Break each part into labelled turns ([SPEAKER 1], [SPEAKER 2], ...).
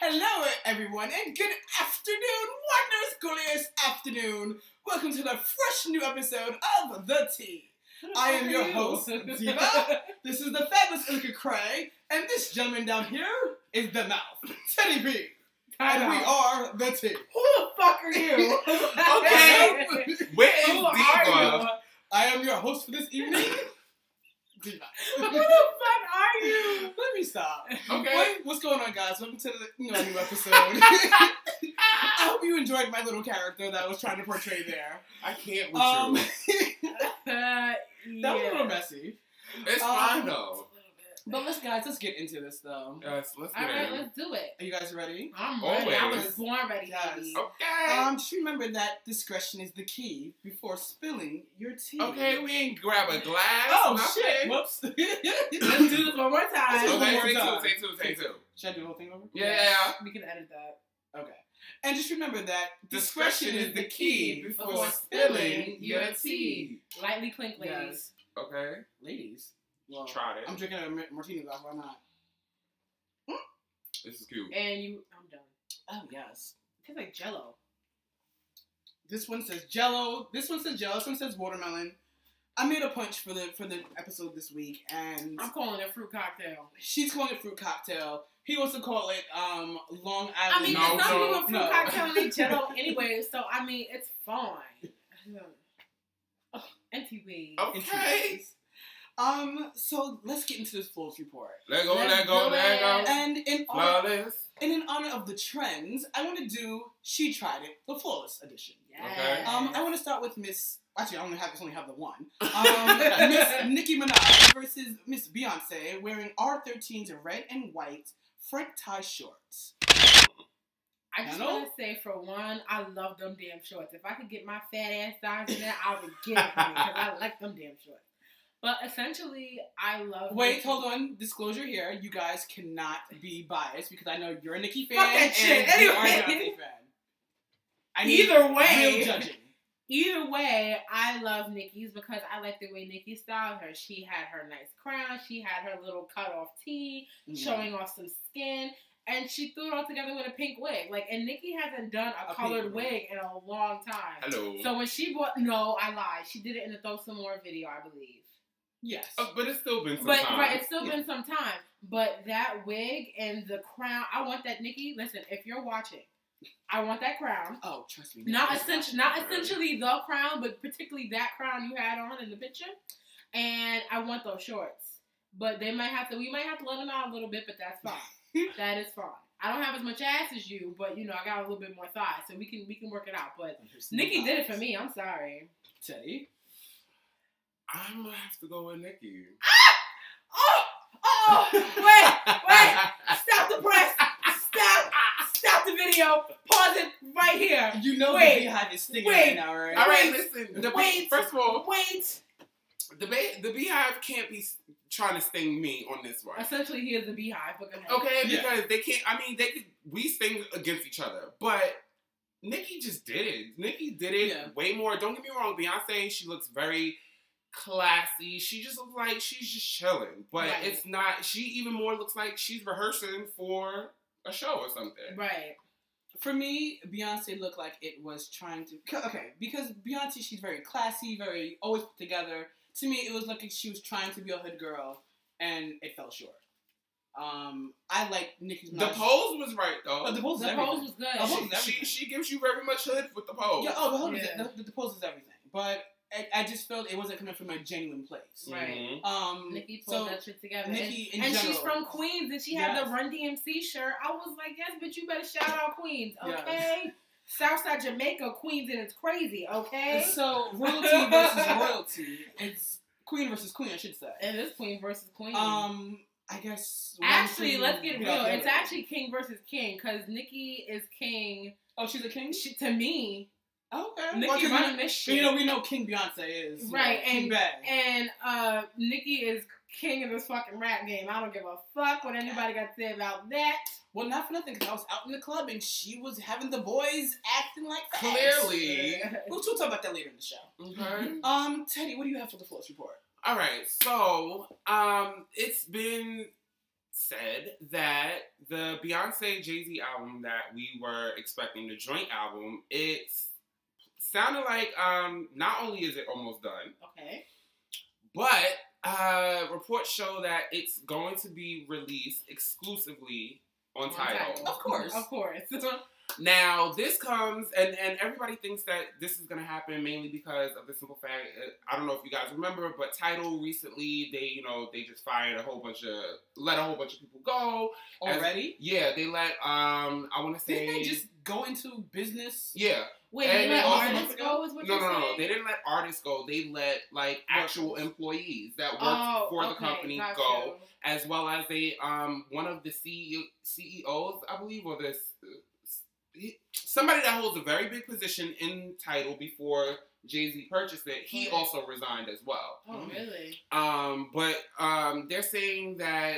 [SPEAKER 1] Hello, everyone, and good afternoon, wondrous, glorious afternoon. Welcome to the fresh new episode of The Tea. I am your host, Diva. This is the fabulous Alika Cray, and this gentleman down here is the mouth, Teddy B. And we are The Tea.
[SPEAKER 2] Who the fuck are you?
[SPEAKER 1] Okay,
[SPEAKER 3] where is Diva?
[SPEAKER 1] I am your host for this evening, Diva.
[SPEAKER 2] Who the fuck are you?
[SPEAKER 1] Let me stop.
[SPEAKER 3] Okay.
[SPEAKER 1] What's going on, guys? Welcome to the new episode. I hope you enjoyed my little character that I was trying to portray there.
[SPEAKER 3] I can't with you.
[SPEAKER 1] That was a little messy.
[SPEAKER 3] It's fine though.
[SPEAKER 1] But let's get into this though.
[SPEAKER 3] Yes, let's get
[SPEAKER 2] Alright,
[SPEAKER 3] in.
[SPEAKER 2] let's do it.
[SPEAKER 1] Are you guys ready?
[SPEAKER 2] I'm ready. I
[SPEAKER 3] Always.
[SPEAKER 2] was born ready,
[SPEAKER 1] Yes.
[SPEAKER 2] baby.
[SPEAKER 3] Okay.
[SPEAKER 1] Just remember that discretion is the key before spilling your tea.
[SPEAKER 3] Okay, we ain't grab a glass.
[SPEAKER 1] Oh
[SPEAKER 3] nothing.
[SPEAKER 1] shit! Whoops.
[SPEAKER 2] Let's do this one more time.
[SPEAKER 1] Okay.
[SPEAKER 3] Say two.
[SPEAKER 1] Should I do the whole thing over?
[SPEAKER 3] Yeah.
[SPEAKER 2] We can edit that.
[SPEAKER 1] Okay. And just remember that
[SPEAKER 3] Discretion is the key before spilling your tea.
[SPEAKER 2] Lightly clink, ladies.
[SPEAKER 1] Yes.
[SPEAKER 3] Okay.
[SPEAKER 1] Ladies. Well,
[SPEAKER 3] Tried it.
[SPEAKER 1] I'm drinking a martini glass. Why not?
[SPEAKER 3] This is cute.
[SPEAKER 2] And I'm done.
[SPEAKER 1] Oh yes.
[SPEAKER 2] It tastes like Jello.
[SPEAKER 1] This one says Jello. This one says Jello. This one says watermelon. I made a punch for the episode this week, and
[SPEAKER 2] I'm calling it a fruit cocktail.
[SPEAKER 1] she's calling it fruit cocktail. He wants to call it Long Island.
[SPEAKER 2] I mean,
[SPEAKER 3] No,
[SPEAKER 2] it's not
[SPEAKER 3] no,
[SPEAKER 2] even a fruit
[SPEAKER 1] no.
[SPEAKER 2] cocktail and they Jello anyway, so I mean, it's fine. Oh, NTV.
[SPEAKER 3] Okay.
[SPEAKER 1] So let's get into this Flawless report.
[SPEAKER 3] Let go.
[SPEAKER 1] And in
[SPEAKER 3] Flawless.
[SPEAKER 1] honor of the trends, I want to do She Tried It, the Flawless edition.
[SPEAKER 3] Okay.
[SPEAKER 1] I want to start with Miss. Actually, I only have the one. Miss Nicki Minaj versus Miss Beyonce wearing R13's red and white front tie shorts.
[SPEAKER 2] I just want to say, for one, I love them damn shorts. If I could get my fat ass size in there, I would get it because I like them damn shorts. But essentially, I love.
[SPEAKER 1] Wait, hold on. Disclosure here: you guys cannot be biased because I know you're a Nicki fan
[SPEAKER 2] Fuck that shit.
[SPEAKER 1] and you are a
[SPEAKER 2] Anyway.
[SPEAKER 1] Beyonce fan. I need
[SPEAKER 2] Either way,
[SPEAKER 1] real judging.
[SPEAKER 2] Either way, I love Nicki's because I like the way Nicki styled her. She had her nice crown. She had her little cut-off tee, showing off some skin. And she threw it all together with a pink wig. And Nicki hasn't done a colored wig in a long time.
[SPEAKER 3] Hello.
[SPEAKER 2] So when she bought... No, I lied. She did it in the Throw Some More video, I believe.
[SPEAKER 1] Yes.
[SPEAKER 3] But it's still been some time.
[SPEAKER 2] Right, it's still been some time. But that wig and the crown... I want that, Nicki. Listen, if you're watching... I want that crown.
[SPEAKER 1] Oh, trust me.
[SPEAKER 2] Not essentially the crown, but particularly that crown you had on in the picture. And I want those shorts. But we might have to let them out a little bit, but that's fine. That is fine. I don't have as much ass as you, but I got a little bit more thigh, so we can work it out. But Nicki did it for me. I'm sorry.
[SPEAKER 1] Teddy.
[SPEAKER 3] I'm gonna have to go with Nicki.
[SPEAKER 2] Oh! Wait! Stop the press! Stop the video. Pause it right here.
[SPEAKER 1] You know the Beehive is stinging right now, right?
[SPEAKER 3] All right, listen. First of all,
[SPEAKER 2] wait.
[SPEAKER 3] The Beehive can't be trying to sting me on this one.
[SPEAKER 2] Essentially, he is the Beehive. But go ahead.
[SPEAKER 3] Okay, because they can't. I mean, we sting against each other, but Nicki just did it. Nicki did it way more. Don't get me wrong, Beyonce. She looks very classy. She just looks like she's just chilling, but it's not. She even more looks like she's rehearsing for a show or something.
[SPEAKER 2] Right.
[SPEAKER 1] For me, Beyonce looked like it was trying to... Okay, because Beyonce, she's very classy, very always put together. To me, it was like she was trying to be a hood girl, and it fell short. I like Nicki's...
[SPEAKER 3] The pose was right, though.
[SPEAKER 1] Oh, the pose
[SPEAKER 2] was good.
[SPEAKER 3] She gives you very much hood with the pose.
[SPEAKER 1] Yeah, the pose is everything. But I just felt it wasn't coming from a genuine place.
[SPEAKER 2] Right. Nicki pulled that shit together. And she's from Queens, and she had the Run DMC shirt. I was like, yes, but you better shout out Queens, okay? Yes. Southside Jamaica, Queens, and it's crazy, okay?
[SPEAKER 1] And so, royalty versus royalty. It's queen versus queen, I should say.
[SPEAKER 2] It is queen versus queen.
[SPEAKER 1] I guess...
[SPEAKER 2] Actually, let's get real. It's actually king versus king, because Nicki is king.
[SPEAKER 1] Oh, she's a king?
[SPEAKER 2] To me...
[SPEAKER 1] Okay.
[SPEAKER 2] Nicki running this shit.
[SPEAKER 1] We know King Beyonce is
[SPEAKER 2] King
[SPEAKER 1] bad.
[SPEAKER 2] And Nicki is king of this fucking rap game. I don't give a fuck what anybody got to say about that.
[SPEAKER 1] Well, not for nothing, because I was out in the club and she was having the boys acting like that.
[SPEAKER 3] Clearly.
[SPEAKER 1] We'll talk about that later in the show.
[SPEAKER 3] Okay.
[SPEAKER 1] Teddy, what do you have for the Flawless report?
[SPEAKER 3] All right. So, it's been said that the Beyonce Jay-Z album that we were expecting, the joint album, it sounded like not only is it almost done,
[SPEAKER 2] okay,
[SPEAKER 3] but reports show that it's going to be released exclusively on Tidal.
[SPEAKER 1] Of course.
[SPEAKER 3] Now, this comes, and everybody thinks that this is going to happen mainly because of the simple fact, I don't know if you guys remember, but Tidal recently, they just fired let a whole bunch of people go.
[SPEAKER 1] Already?
[SPEAKER 3] They let, I want to say...
[SPEAKER 1] Didn't they just go into business?
[SPEAKER 3] Yeah.
[SPEAKER 2] Wait, they let artists go is what you're saying?
[SPEAKER 3] No. They didn't let artists go. They let, like, actual employees that work for the company go. As well as they, one of the CEOs, I believe, or somebody that holds a very big position in Tidal before Jay-Z purchased it, he also resigned as well.
[SPEAKER 2] Oh, really?
[SPEAKER 3] But they're saying that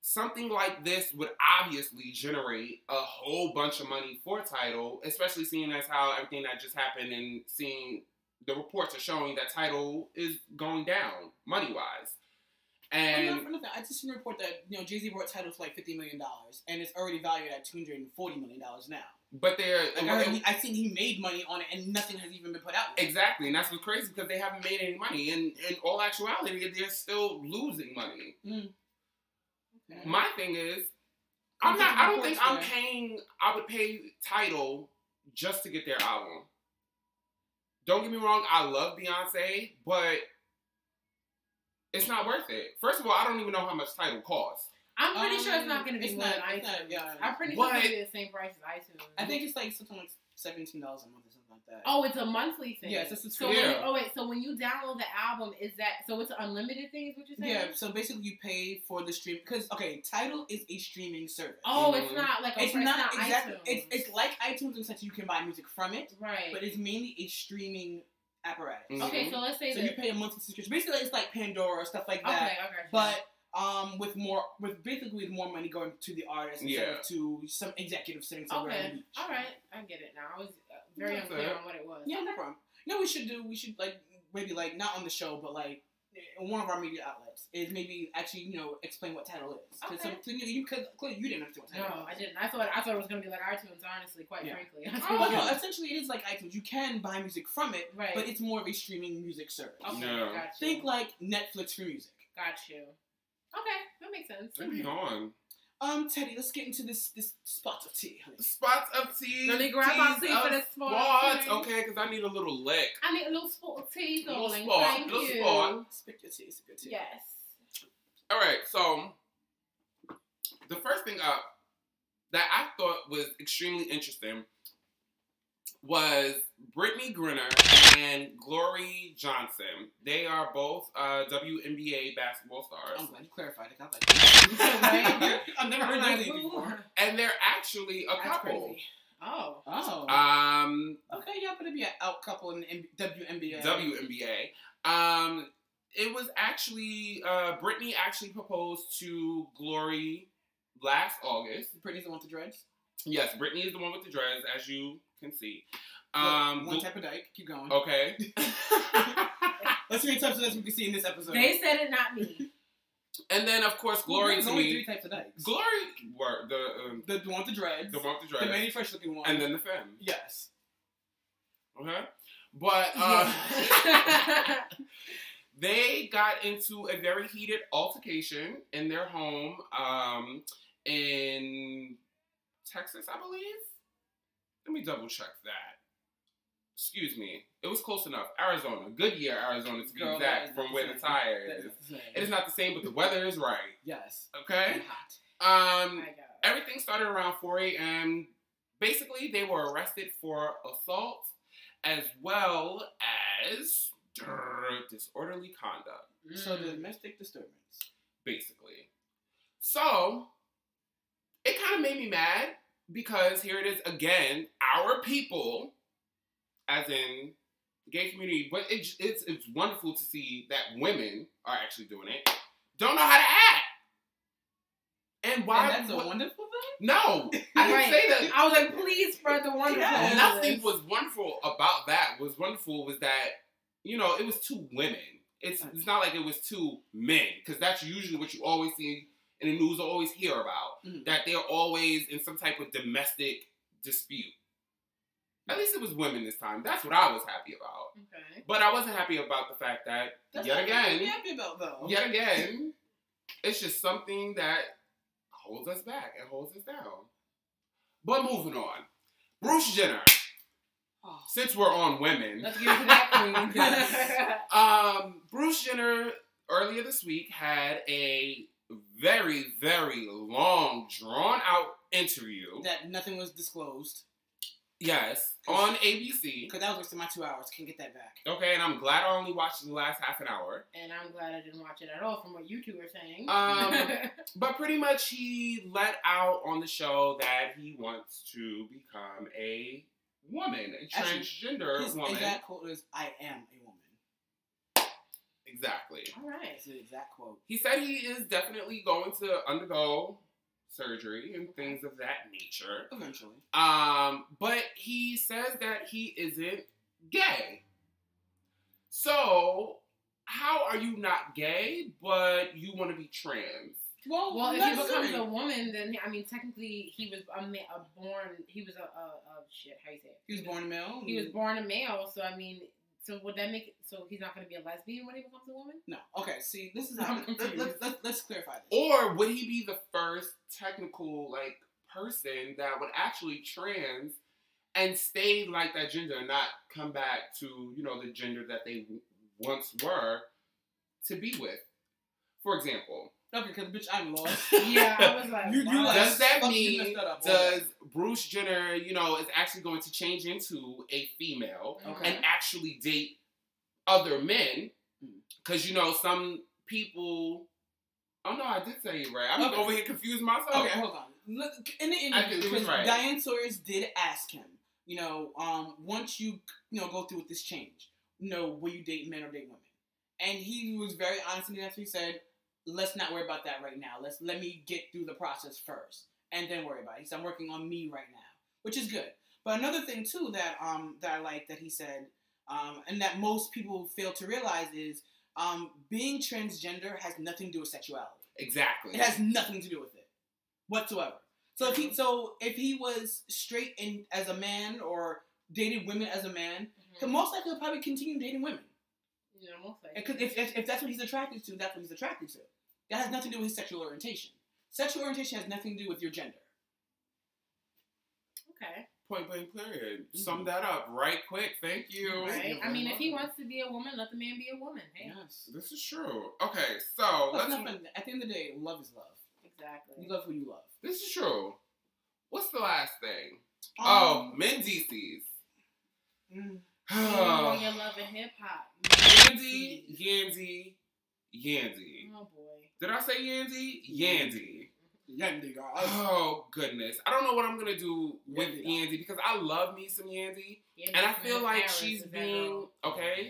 [SPEAKER 3] something like this would obviously generate a whole bunch of money for Tidal, especially seeing as how everything that just happened and seeing the reports are showing that Tidal is going down money-wise. And
[SPEAKER 1] I just seen a report that Jay-Z bought Tidal for like $50 million, and it's already valued at $240 million now.
[SPEAKER 3] But
[SPEAKER 1] I've seen he made money on it, and nothing has even been put out yet.
[SPEAKER 3] Exactly, and that's what's crazy because they haven't made any money. And in all actuality, they're still losing money.
[SPEAKER 1] Mm. Okay.
[SPEAKER 3] My thing is, I would pay Tidal just to get their album. Don't get me wrong, I love Beyonce, but it's not worth it. First of all, I don't even know how much Tidal costs.
[SPEAKER 2] I'm pretty sure it's not going to be more than iTunes. I'm pretty sure it's going to be the same price as iTunes.
[SPEAKER 1] I think it's like something like $17 a month or something like that.
[SPEAKER 2] Oh, it's a monthly thing.
[SPEAKER 1] Yeah, it's a subscription.
[SPEAKER 2] So when you download the album, it's an unlimited thing, is what you're saying?
[SPEAKER 1] Yeah, so basically you pay for the stream, because, Tidal is a streaming service.
[SPEAKER 2] Oh, it's not like
[SPEAKER 1] it's not exactly,
[SPEAKER 2] iTunes.
[SPEAKER 1] It's like iTunes in the sense you can buy music from it.
[SPEAKER 2] Right.
[SPEAKER 1] But it's mainly a streaming apparatus.
[SPEAKER 2] Mm-hmm. Okay, so let's say
[SPEAKER 1] you pay a monthly subscription. Basically, it's like Pandora or stuff like that.
[SPEAKER 2] Okay.
[SPEAKER 1] But with more money going to the artist instead of to some executive sitting somewhere on the beach.
[SPEAKER 2] All right, I get it now. I was very unclear on what it was.
[SPEAKER 1] Yeah, no problem. We should like maybe like not on the show, but like in one of our media outlets is maybe actually explain what Tidal is. Because you didn't understand what Tidal was.
[SPEAKER 2] No, I didn't. I thought it was gonna be like iTunes. Honestly, quite frankly.
[SPEAKER 1] No, essentially it is like iTunes. You can buy music from it,
[SPEAKER 2] right?
[SPEAKER 1] But it's more of a streaming music service.
[SPEAKER 2] Okay, gotcha.
[SPEAKER 1] Think like Netflix for music.
[SPEAKER 2] Got you. Okay, that makes sense.
[SPEAKER 3] Maybe on.
[SPEAKER 1] Teddy, let's get into this spot of tea, honey.
[SPEAKER 3] Spots of tea.
[SPEAKER 2] Let me grab my tea for this spot.
[SPEAKER 3] Okay, because I need a little lick.
[SPEAKER 2] I need a little spot of tea, darling.
[SPEAKER 3] Thank you. Spot.
[SPEAKER 1] Spit your tea.
[SPEAKER 2] Yes.
[SPEAKER 3] All right, so the first thing up that I thought was extremely interesting was Brittany Griner and Glory Johnson. They are both WNBA basketball stars.
[SPEAKER 1] I'm glad you clarified it. I was like, I've never heard that before.
[SPEAKER 3] And they're actually a couple.
[SPEAKER 1] Crazy.
[SPEAKER 2] Oh.
[SPEAKER 1] Okay, y'all better be an out couple in WNBA.
[SPEAKER 3] It was actually Brittany actually proposed to Glory last August.
[SPEAKER 1] Brittany's the one with the dreads?
[SPEAKER 3] Yes, Brittany is the one with the dreads, as you can see.
[SPEAKER 1] One type of dyke. Keep going.
[SPEAKER 3] Okay.
[SPEAKER 1] Let's see how many types of dykes we can see in this episode.
[SPEAKER 2] They said it, not me.
[SPEAKER 3] And then, of course, Glory
[SPEAKER 1] There's
[SPEAKER 3] to
[SPEAKER 1] only
[SPEAKER 3] me.
[SPEAKER 1] 3 types of dykes.
[SPEAKER 3] Glory were
[SPEAKER 1] the one with the dreads.
[SPEAKER 3] The one with the dreads.
[SPEAKER 1] The many fresh looking one.
[SPEAKER 3] And then the femme.
[SPEAKER 1] Yes.
[SPEAKER 3] Okay. But they got into a very heated altercation in their home in Texas, I believe. Let me double check that. Excuse me. It was close enough. Arizona. Goodyear, Arizona, to be exact, from where the tire is. It is not the same, but the weather is right.
[SPEAKER 1] Yes.
[SPEAKER 3] Okay? Everything started around 4 a.m. Basically, they were arrested for assault as well as disorderly conduct.
[SPEAKER 1] So domestic disturbance. Basically.
[SPEAKER 3] So, it kind of made me mad because here it is again, our people, as in the gay community, but it's wonderful to see that women are actually doing it, don't know how to act. And why?
[SPEAKER 1] And that's a wonderful thing?
[SPEAKER 3] No, I didn't say that.
[SPEAKER 2] I was like, please spread the wonderful.
[SPEAKER 3] Yeah, nothing was wonderful about that. What's wonderful was that, it was 2 women. It's not like it was 2 men, because that's usually what you always see in the news, always hear about. That they're always in some type of domestic dispute. At least it was women this time. That's what I was happy about.
[SPEAKER 2] Okay.
[SPEAKER 3] But I wasn't happy about the fact that, yet again, it's just something that holds us back and holds us down. But moving on. Bruce Jenner. Oh. Since we're on women.
[SPEAKER 2] Let's get into that queen.
[SPEAKER 3] Bruce Jenner, earlier this week, had a very, very long, drawn-out interview.
[SPEAKER 1] That nothing was disclosed.
[SPEAKER 3] Yes, on ABC.
[SPEAKER 1] Because that was wasting my 2 hours. Can't get that back.
[SPEAKER 3] Okay, and I'm glad I only watched the last half an hour.
[SPEAKER 2] And I'm glad I didn't watch it at all from what you two were saying.
[SPEAKER 3] But pretty much he let out on the show that he wants to become a woman, a transgender woman.
[SPEAKER 1] His exact quote is, "I am a woman."
[SPEAKER 3] Exactly.
[SPEAKER 2] All right.
[SPEAKER 1] That's the exact quote.
[SPEAKER 3] He said he is definitely going to undergo surgery and things of that nature.
[SPEAKER 1] Eventually.
[SPEAKER 3] But he says that he isn't gay. So, how are you not gay, but you want to be trans?
[SPEAKER 2] Well, if he becomes a woman, then, I mean, technically, he was how you say it?
[SPEAKER 1] He was born a male?
[SPEAKER 2] He was born a male, so, I mean, so would that make it, so he's not going to be a lesbian when he becomes a woman?
[SPEAKER 1] No. Okay, see, this is how, let's clarify this.
[SPEAKER 3] Or would he be the first technical, like, person that would actually trans and stay like that gender and not come back to, you know, the gender that they once were to be with? For example.
[SPEAKER 1] Okay, because, bitch, I'm lost.
[SPEAKER 2] Yeah, I was like,
[SPEAKER 3] does that mean, does Bruce Jenner, you know, is actually going to change into a female and actually date other men? Because, you know, some people... Oh, no, I did say it right. I'm over here confused myself.
[SPEAKER 1] Okay, hold on. Look, in the interview, because Diane Sawyers did ask him, you know, once you know, go through with this change, you know, will you date men or date women? And he was very honest in the answer. He said, let's not worry about that right now. Let me get through the process first, and then worry about it. He said, I'm working on me right now, which is good. But another thing too that I like that he said, and that most people fail to realize is, being transgender has nothing to do with sexuality.
[SPEAKER 3] Exactly.
[SPEAKER 1] It has nothing to do with it whatsoever. So if he was straight in as a man or dated women as a man, most likely he'll probably continue dating women.
[SPEAKER 2] Yeah, most likely.
[SPEAKER 1] Because if that's what he's attracted to, that's what he's attracted to. That has nothing to do with his sexual orientation. Sexual orientation has nothing to do with your gender.
[SPEAKER 2] Okay.
[SPEAKER 3] Point blank period. Sum that up right quick. Thank you.
[SPEAKER 2] Right. I mean, if he wants to be a woman, let the man be a woman. Hey.
[SPEAKER 1] Yes.
[SPEAKER 3] This is true. Okay, so
[SPEAKER 1] at the end of the day, love is love.
[SPEAKER 2] Exactly.
[SPEAKER 1] You love who you love.
[SPEAKER 3] This is true. What's the last thing? Mendeecees.
[SPEAKER 2] You're loving hip hop.
[SPEAKER 3] Yandy.
[SPEAKER 2] Oh boy.
[SPEAKER 3] Did I say Yandy? Yandy.
[SPEAKER 1] Yandy, girl.
[SPEAKER 3] Oh goodness. I don't know what I'm gonna do with Yandy because I love me some Yandy. Yeah, and I feel like Harris she's being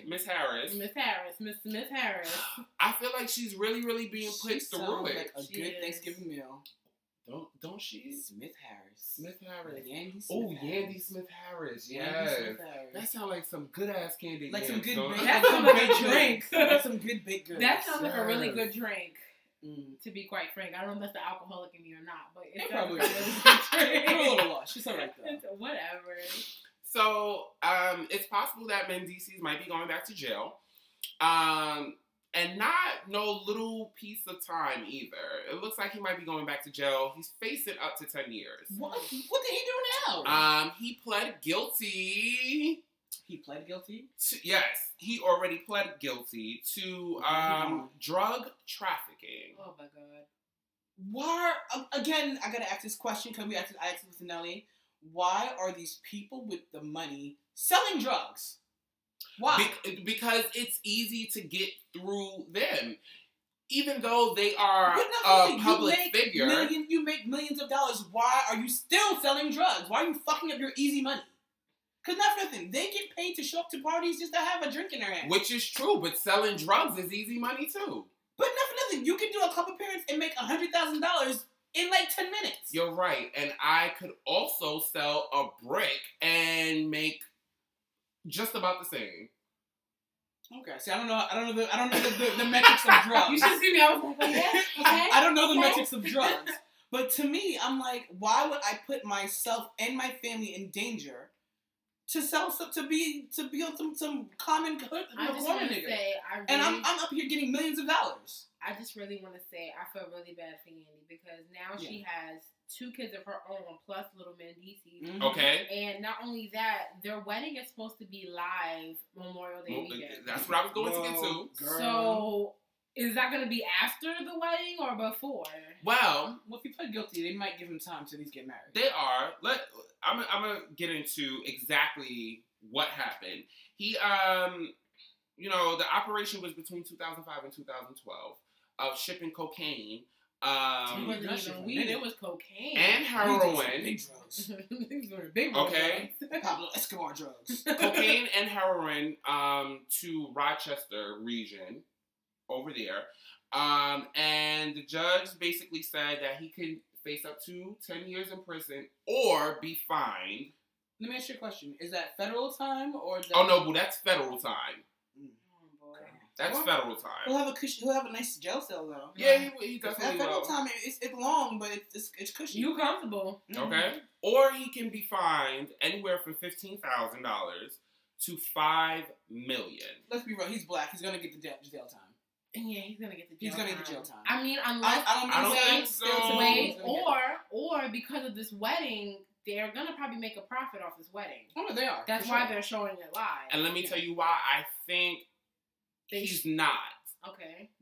[SPEAKER 3] Miss Harris.
[SPEAKER 2] Miss Harris.
[SPEAKER 3] I feel like she's really, really being put through it.
[SPEAKER 1] Like a good Thanksgiving meal.
[SPEAKER 3] Don't she?
[SPEAKER 1] Smith Harris.
[SPEAKER 3] Yandy Smith Harris. Yes. That sounds like some good ass candy.
[SPEAKER 1] Like some good
[SPEAKER 2] That sounds like a drink.
[SPEAKER 1] Like some good baked goods.
[SPEAKER 2] That sounds like a really good drink. To be quite frank, I don't know if that's the alcoholic in me or not, but it probably is.
[SPEAKER 1] I'm a little lost. She's alright though.
[SPEAKER 2] Whatever.
[SPEAKER 3] So, it's possible that Mendeecees might be going back to jail. And not no little piece of time either. It looks like he might be going back to jail. He's facing up to 10 years.
[SPEAKER 1] What did he do now?
[SPEAKER 3] He pled guilty.
[SPEAKER 1] He pled guilty?
[SPEAKER 3] Yes. He already pled guilty to drug trafficking.
[SPEAKER 2] Oh my God.
[SPEAKER 1] Why? Again, I gotta ask this question because I asked this to Nelly. Why are these people with the money selling drugs? Why?
[SPEAKER 3] Because it's easy to get through them. Even though they are a public figure.
[SPEAKER 1] You make millions of dollars. Why are you still selling drugs? Why are you fucking up your easy money? Because not for nothing. They get paid to show up to parties just to have a drink in their hand.
[SPEAKER 3] Which is true, but selling drugs is easy money too. But
[SPEAKER 1] not for nothing. You can do a club appearance and make $100,000 in like 10 minutes.
[SPEAKER 3] You're right. And I could also sell a brick and make just about the same.
[SPEAKER 1] Okay. See, I don't know the metrics of drugs.
[SPEAKER 2] You should see me. I was like, okay.
[SPEAKER 1] I don't know the metrics of drugs. But to me, I'm like, why would I put myself and my family in danger to sell some to be on some common corner nigga? And I'm up here getting millions of dollars.
[SPEAKER 2] I just really want to say I feel really bad for Yandy because now she has 2 kids of her own plus little Mendeecees.
[SPEAKER 3] Mm-hmm. Okay.
[SPEAKER 2] And not only that, their wedding is supposed to be live Memorial Day weekend.
[SPEAKER 3] That's what I was going to get to.
[SPEAKER 1] Girl.
[SPEAKER 2] So is that going to be after the wedding or before?
[SPEAKER 3] Well,
[SPEAKER 1] if he pled guilty, they might give him time to at least get married.
[SPEAKER 3] They are. I'm gonna get into exactly what happened. He, the operation was between 2005 and 2012 of shipping cocaine.
[SPEAKER 2] It wasn't even weed. It was cocaine
[SPEAKER 3] and heroin.
[SPEAKER 1] Big drugs.
[SPEAKER 2] These were big
[SPEAKER 3] okay.
[SPEAKER 1] Pablo Escobar drugs.
[SPEAKER 3] Cocaine and heroin to Rochester region over there. And the judge basically said that he could face up to 10 years in prison or be fined.
[SPEAKER 1] Let me ask you a question. Is that federal time or?
[SPEAKER 3] Oh no, boo, that's federal time. That's federal time.
[SPEAKER 1] He'll have a nice jail cell though.
[SPEAKER 3] Yeah, he definitely
[SPEAKER 1] that federal time. It's long, but it's cushy.
[SPEAKER 2] You comfortable?
[SPEAKER 3] Okay. Or he can be fined anywhere from $15,000 to $5 million.
[SPEAKER 1] Let's be real. He's black. He's gonna get the jail time.
[SPEAKER 2] Yeah, he's gonna get the jail.
[SPEAKER 1] He's gonna get the jail time.
[SPEAKER 2] I mean, unless
[SPEAKER 3] I don't think so.
[SPEAKER 2] Or because of this wedding, they're gonna probably make a profit off this wedding.
[SPEAKER 1] Oh, they are.
[SPEAKER 2] That's why they're showing it live.
[SPEAKER 3] And let me tell you why I think he's not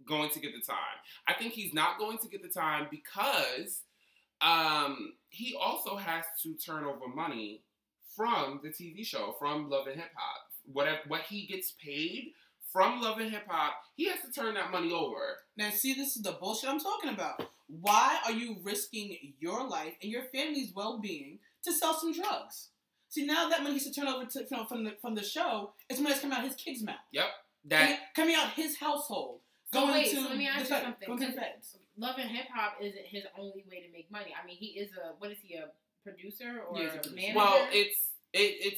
[SPEAKER 3] going to get the time. I think he's not going to get the time because he also has to turn over money from the TV show, from Love and Hip Hop. What he gets paid from Love and Hip Hop, he has to turn that money over.
[SPEAKER 1] Now, see, this is the bullshit I'm talking about. Why are you risking your life and your family's well-being to sell some drugs? See, now that money has to turn over from the show, it's money that's coming out of his kid's mouth.
[SPEAKER 3] Yep.
[SPEAKER 1] Coming out his household.
[SPEAKER 2] So let me ask you something.
[SPEAKER 1] Going to the feds.
[SPEAKER 2] Love and Hip Hop isn't his only way to make money. I mean, he is a producer or a manager?
[SPEAKER 3] Well, it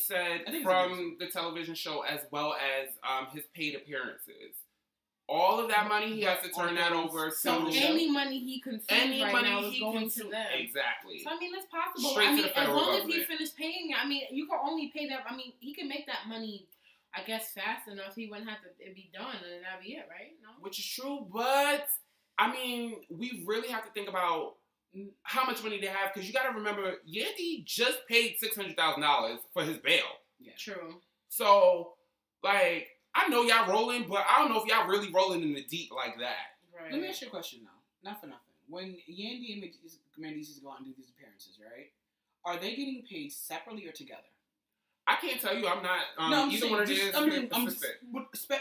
[SPEAKER 3] said from the television show as well as his paid appearances. All of that money, he has to turn that over.
[SPEAKER 2] So any money he consumes now is going to them.
[SPEAKER 3] Exactly.
[SPEAKER 2] So, I mean, that's possible.
[SPEAKER 3] Straight to the federal
[SPEAKER 2] as long
[SPEAKER 3] government.
[SPEAKER 2] as he finished paying, I mean, you can only pay that. I mean, he can make that money, I guess, fast enough. He wouldn't have to be done, and then that'd be it, right? No?
[SPEAKER 3] Which is true, but, I mean, we really have to think about how much money they have, because you got to remember, Yandy just paid $600,000 for his bail.
[SPEAKER 2] Yeah. True.
[SPEAKER 3] So, like, I know y'all rolling, but I don't know if y'all really rolling in the deep like that.
[SPEAKER 1] Right. Let me ask you a question, though. Not for nothing. When Yandy and Mendeecees go out and do these appearances, right? Are they getting paid separately or together?
[SPEAKER 3] I can't tell you. I'm not. Either one of it is.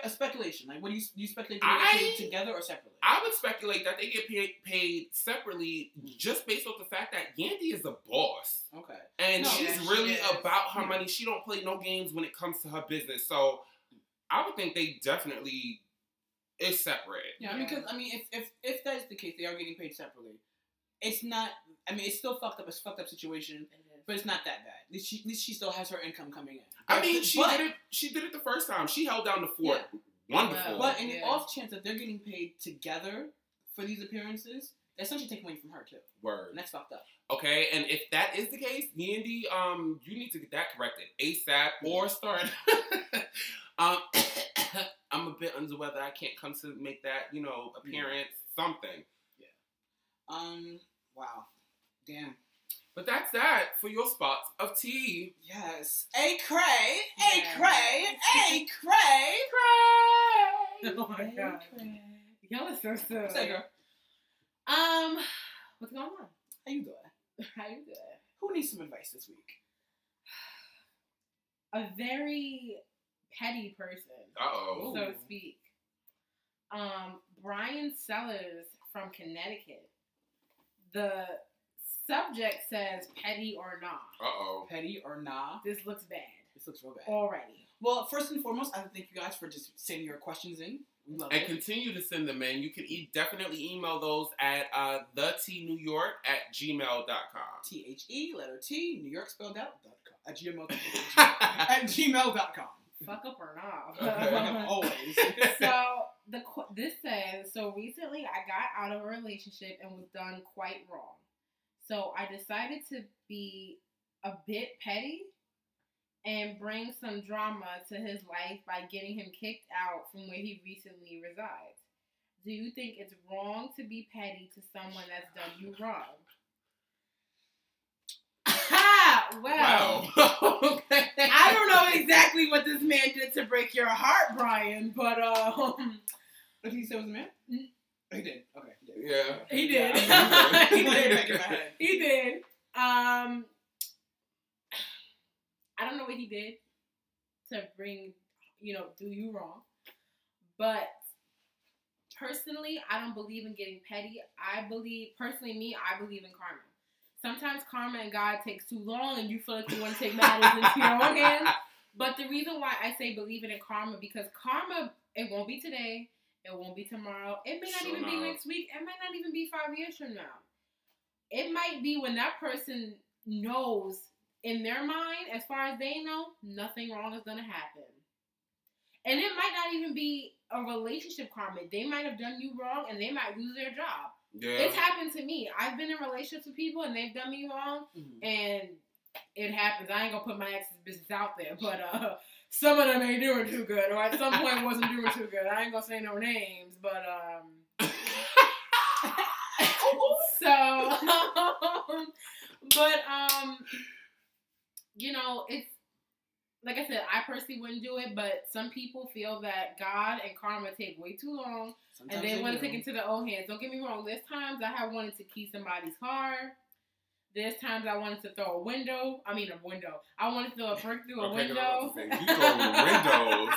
[SPEAKER 1] A speculation. Like, what do you speculate? Do they get paid together or separately?
[SPEAKER 3] I would speculate that they get paid separately, just based off the fact that Yandy is a boss.
[SPEAKER 1] Okay.
[SPEAKER 3] And she's really about her money. She don't play no games when it comes to her business. So I would think they definitely is separate.
[SPEAKER 1] Yeah, I mean, because if that's the case, they are getting paid separately. It's not. I mean, it's still fucked up. It's a fucked up situation. But it's not that bad. At least she still has her income coming in.
[SPEAKER 3] I mean, she did it the first time. She held down the fort wonderful.
[SPEAKER 1] But in the off chance that they're getting paid together for these appearances, that's essentially taking money from her too. Word. And that's fucked up.
[SPEAKER 3] Okay, and if that is the case, Yandy, you need to get that corrected ASAP or start. I'm a bit under the weather. I can't come to make that, appearance. Something.
[SPEAKER 1] Yeah. Wow. Damn.
[SPEAKER 3] But that's that for your spots of tea.
[SPEAKER 1] Yes. A Cray. A Cray. A Cray.
[SPEAKER 2] Cray. Oh my God. Y'all are so silly.
[SPEAKER 1] Say, girl.
[SPEAKER 2] What's going on?
[SPEAKER 1] How you doing?
[SPEAKER 2] How you doing?
[SPEAKER 1] Who needs some advice this week?
[SPEAKER 2] A very petty person.
[SPEAKER 3] Uh-oh.
[SPEAKER 2] So to speak. Brian Sellers from Connecticut. The subject says petty or nah.
[SPEAKER 3] Uh-oh.
[SPEAKER 1] Petty or nah?
[SPEAKER 2] This looks bad.
[SPEAKER 1] This looks real bad.
[SPEAKER 2] Already.
[SPEAKER 1] Well, first and foremost, I thank you guys for just sending your questions in. We love it.
[SPEAKER 3] Continue to send them in. You can definitely email those at thenewyork@gmail.com.
[SPEAKER 1] THE, letter T, New York spelled out, .com, at gmail.com.
[SPEAKER 2] fuck up or not.
[SPEAKER 1] Okay. Always.
[SPEAKER 2] So this says, so recently I got out of a relationship and was done quite wrong. So I decided to be a bit petty and bring some drama to his life by getting him kicked out from where he recently resides. Do you think it's wrong to be petty to someone that's done you wrong? Well,
[SPEAKER 3] okay.
[SPEAKER 2] I don't know exactly what this man did to break your heart, Brian, but
[SPEAKER 1] What did he say was a man? He did. Okay.
[SPEAKER 3] Yeah.
[SPEAKER 2] He did. He did. I don't know what he did to bring, do you wrong. But personally, I don't believe in getting petty. I believe in karma. Sometimes karma and God takes too long and you feel like you want to take matters into your own hands. But the reason why I say believe in karma, because karma, it won't be today. It won't be tomorrow. It may not even be next week. It might not even be 5 years from now. It might be when that person knows in their mind, as far as they know, nothing wrong is going to happen. And it might not even be a relationship karma. They might have done you wrong and they might lose their job.
[SPEAKER 3] Yeah.
[SPEAKER 2] It's happened to me. I've been in relationships with people and they've done me wrong, and it happens. I ain't gonna put my ex's business out there, but some of them ain't doing too good, or at some point wasn't doing too good. I ain't gonna say no names, but it's like I said, I personally wouldn't do it, but some people feel that God and karma take way too long. Sometimes and they want to take it into their own hands. Don't get me wrong. There's times I have wanted to key somebody's car. There's times I wanted to throw a window. I wanted to throw a brick through a window.
[SPEAKER 3] You throwing windows.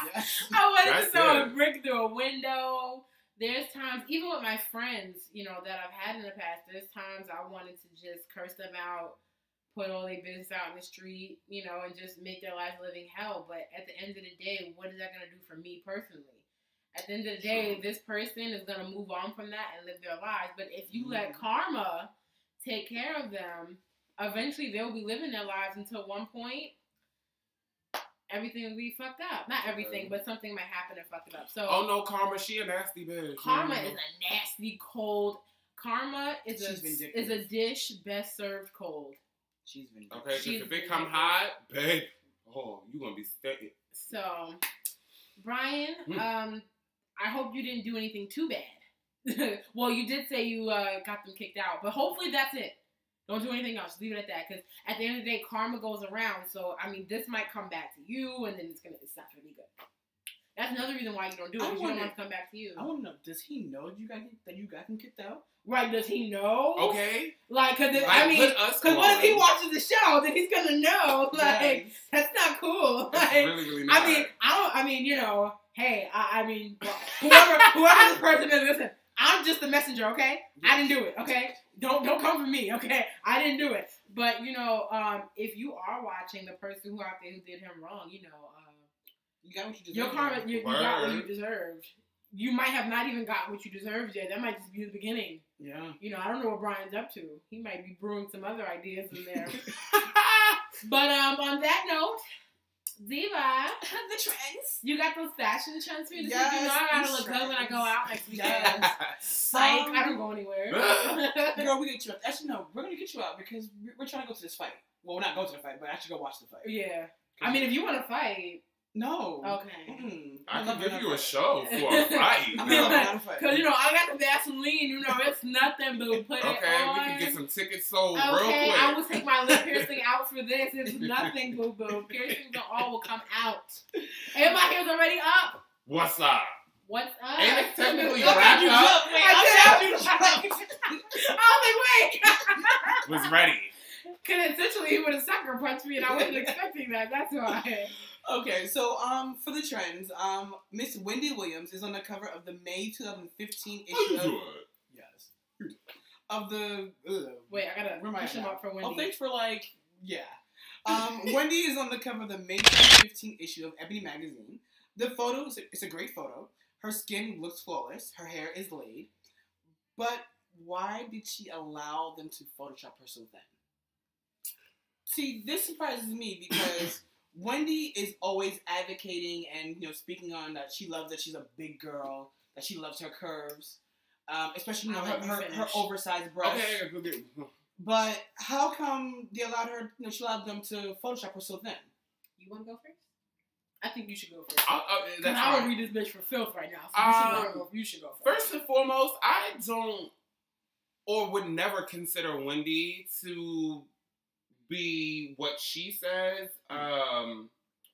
[SPEAKER 2] I wanted to throw a brick through a window. There's times, even with my friends, that I've had in the past, there's times I wanted to just curse them out, put all their business out in the street, and just make their life living hell. But at the end of the day, what is that going to do for me personally? At the end of the day, this person is going to move on from that and live their lives. But if you let karma take care of them, eventually they'll be living their lives until one point, everything will be fucked up. Not everything, but something might happen and fuck it up. So,
[SPEAKER 3] oh no, karma, she a nasty bitch.
[SPEAKER 2] Karma is a nasty cold. Karma is a dish best served cold.
[SPEAKER 1] She's been
[SPEAKER 3] okay. If it come hot, babe, you gonna be steady.
[SPEAKER 2] So, Brian, I hope you didn't do anything too bad. Well, you did say you got them kicked out, but hopefully that's it. Don't do anything else. Leave it at that, because at the end of the day, karma goes around. So, this might come back to you, and then it's not gonna be good. That's another reason why you don't do it, because you don't want it to come back to you.
[SPEAKER 1] I want to know, does he know that you got him kicked out?
[SPEAKER 2] Right, does he know?
[SPEAKER 3] Okay.
[SPEAKER 2] Because what if he watches the show, then he's gonna know. That's not cool.
[SPEAKER 3] That's really, really not.
[SPEAKER 2] Whoever this person is, listen, I'm just the messenger, okay? Yes. I didn't do it, okay? Don't come for me, okay? I didn't do it. But, if you are watching the person who out there who did him wrong, you got what you deserved. Your karma, you got what you deserved. You might have not even got what you deserved yet. That might just be the beginning.
[SPEAKER 1] Yeah.
[SPEAKER 2] I don't know what Brian's up to. He might be brewing some other ideas in there. But on that note, Diva,
[SPEAKER 1] the trends.
[SPEAKER 2] You got those fashion trends for me this
[SPEAKER 1] yes,
[SPEAKER 2] week? I gotta look good when I go out next weekend.
[SPEAKER 1] Yes.
[SPEAKER 2] I don't go anywhere.
[SPEAKER 1] Girl, we get you out. Actually, no, we're gonna get you out because we're trying to go to this fight. Well, we're not going to the fight, but actually go watch the fight.
[SPEAKER 2] Yeah. If you want to fight.
[SPEAKER 1] No.
[SPEAKER 2] Okay.
[SPEAKER 3] I can give you a show for a fight.
[SPEAKER 2] Because, I got the Vaseline, it's nothing but put it on.
[SPEAKER 3] Okay, we can get some tickets sold real quick.
[SPEAKER 2] Okay, I will take my lip piercing out for this. It's nothing, boo-boo. Piercings all will come out. And my hair's already up.
[SPEAKER 3] What's up?
[SPEAKER 2] What's up?
[SPEAKER 3] And it's technically wrapped up.
[SPEAKER 2] I was like, wait.
[SPEAKER 3] Was ready.
[SPEAKER 2] Because essentially he would have sucker punched me and I wasn't expecting that. That's why.
[SPEAKER 1] Okay, so for the trends, Miss Wendy Williams is on the cover of the May 2015 issue of the
[SPEAKER 2] wait, I gotta push him up for Wendy.
[SPEAKER 1] Oh, thanks for Wendy is on the cover of the May 2015 issue of Ebony magazine. The photo it's a great photo. Her skin looks flawless. Her hair is laid. But why did she allow them to Photoshop her so thin? See, this surprises me because Wendy is always advocating and, speaking on that she loves that she's a big girl, that she loves her curves, especially, her oversized breasts.
[SPEAKER 3] Okay.
[SPEAKER 1] But how come they allowed her, she allowed them to Photoshop her so thin?
[SPEAKER 2] You want to go first? I think you should go first.
[SPEAKER 3] I
[SPEAKER 2] don't read this bitch for filth right now, so you should go first.
[SPEAKER 3] First and foremost, I don't or would never consider Wendy to be what she says.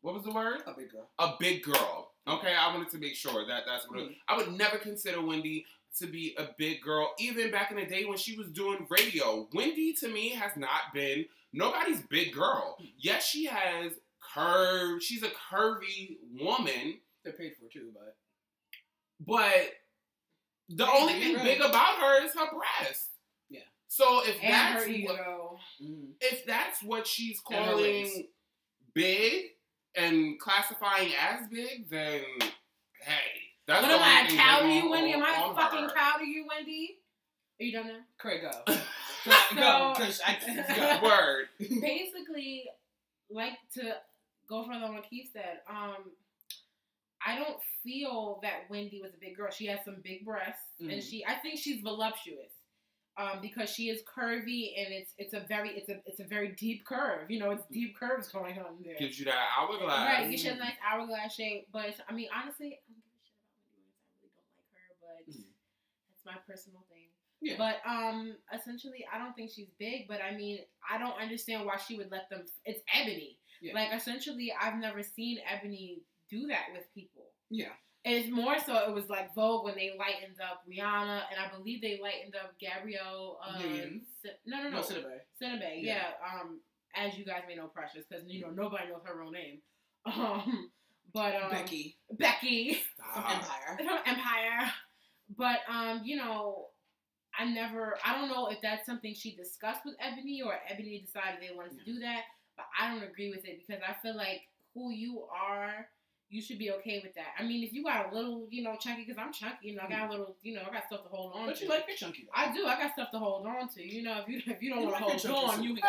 [SPEAKER 3] What was the word?
[SPEAKER 1] A big girl.
[SPEAKER 3] A big girl. Okay, I wanted to make sure that's what I would never consider Wendy to be a big girl, even back in the day when she was doing radio. Wendy, to me, has not been nobody's big girl. Yes, she has curve. She's a curvy woman.
[SPEAKER 1] They're paid for too,
[SPEAKER 3] but the only thing big about her is her breast. Yeah. So if that's what she's calling big and classifying as big, then hey. That's
[SPEAKER 2] what am I, a cow to you, Wendy? Am I a fucking cow to you, Wendy? Are you done now?
[SPEAKER 1] Craig, go.
[SPEAKER 3] Go. Word.
[SPEAKER 2] Basically, like to go further on what Keith said, I don't feel that Wendy was a big girl. She has some big breasts, and I think she's voluptuous. Because she is curvy and it's a very deep curve. It's deep curves going on there.
[SPEAKER 3] Gives you that hourglass.
[SPEAKER 2] Right, gives you a nice hourglass shape. But I mean, honestly, I don't give a shit about Wendy Williams. I really don't like her, but that's my personal thing. Yeah. But essentially, I don't think she's big. But I mean, I don't understand why she would let them. It's Ebony. Yeah. Like essentially, I've never seen Ebony do that with people. Yeah. And it's more so, it was like Vogue when they lightened up Rihanna, and I believe they lightened up Gabrielle. No, Cinnabay. Yeah. As you guys may know, Precious, because nobody knows her real name.
[SPEAKER 1] Becky
[SPEAKER 2] from Empire. But I don't know if that's something she discussed with Ebony or Ebony decided they wanted to do that. But I don't agree with it because I feel like who you are. You should be okay with that. I mean, if you got a little, chunky, because I'm chunky, I got a little, I got stuff to hold on to.
[SPEAKER 1] But you like your chunky, though.
[SPEAKER 2] I do. I got stuff to hold on to. If you don't want to hold on, you can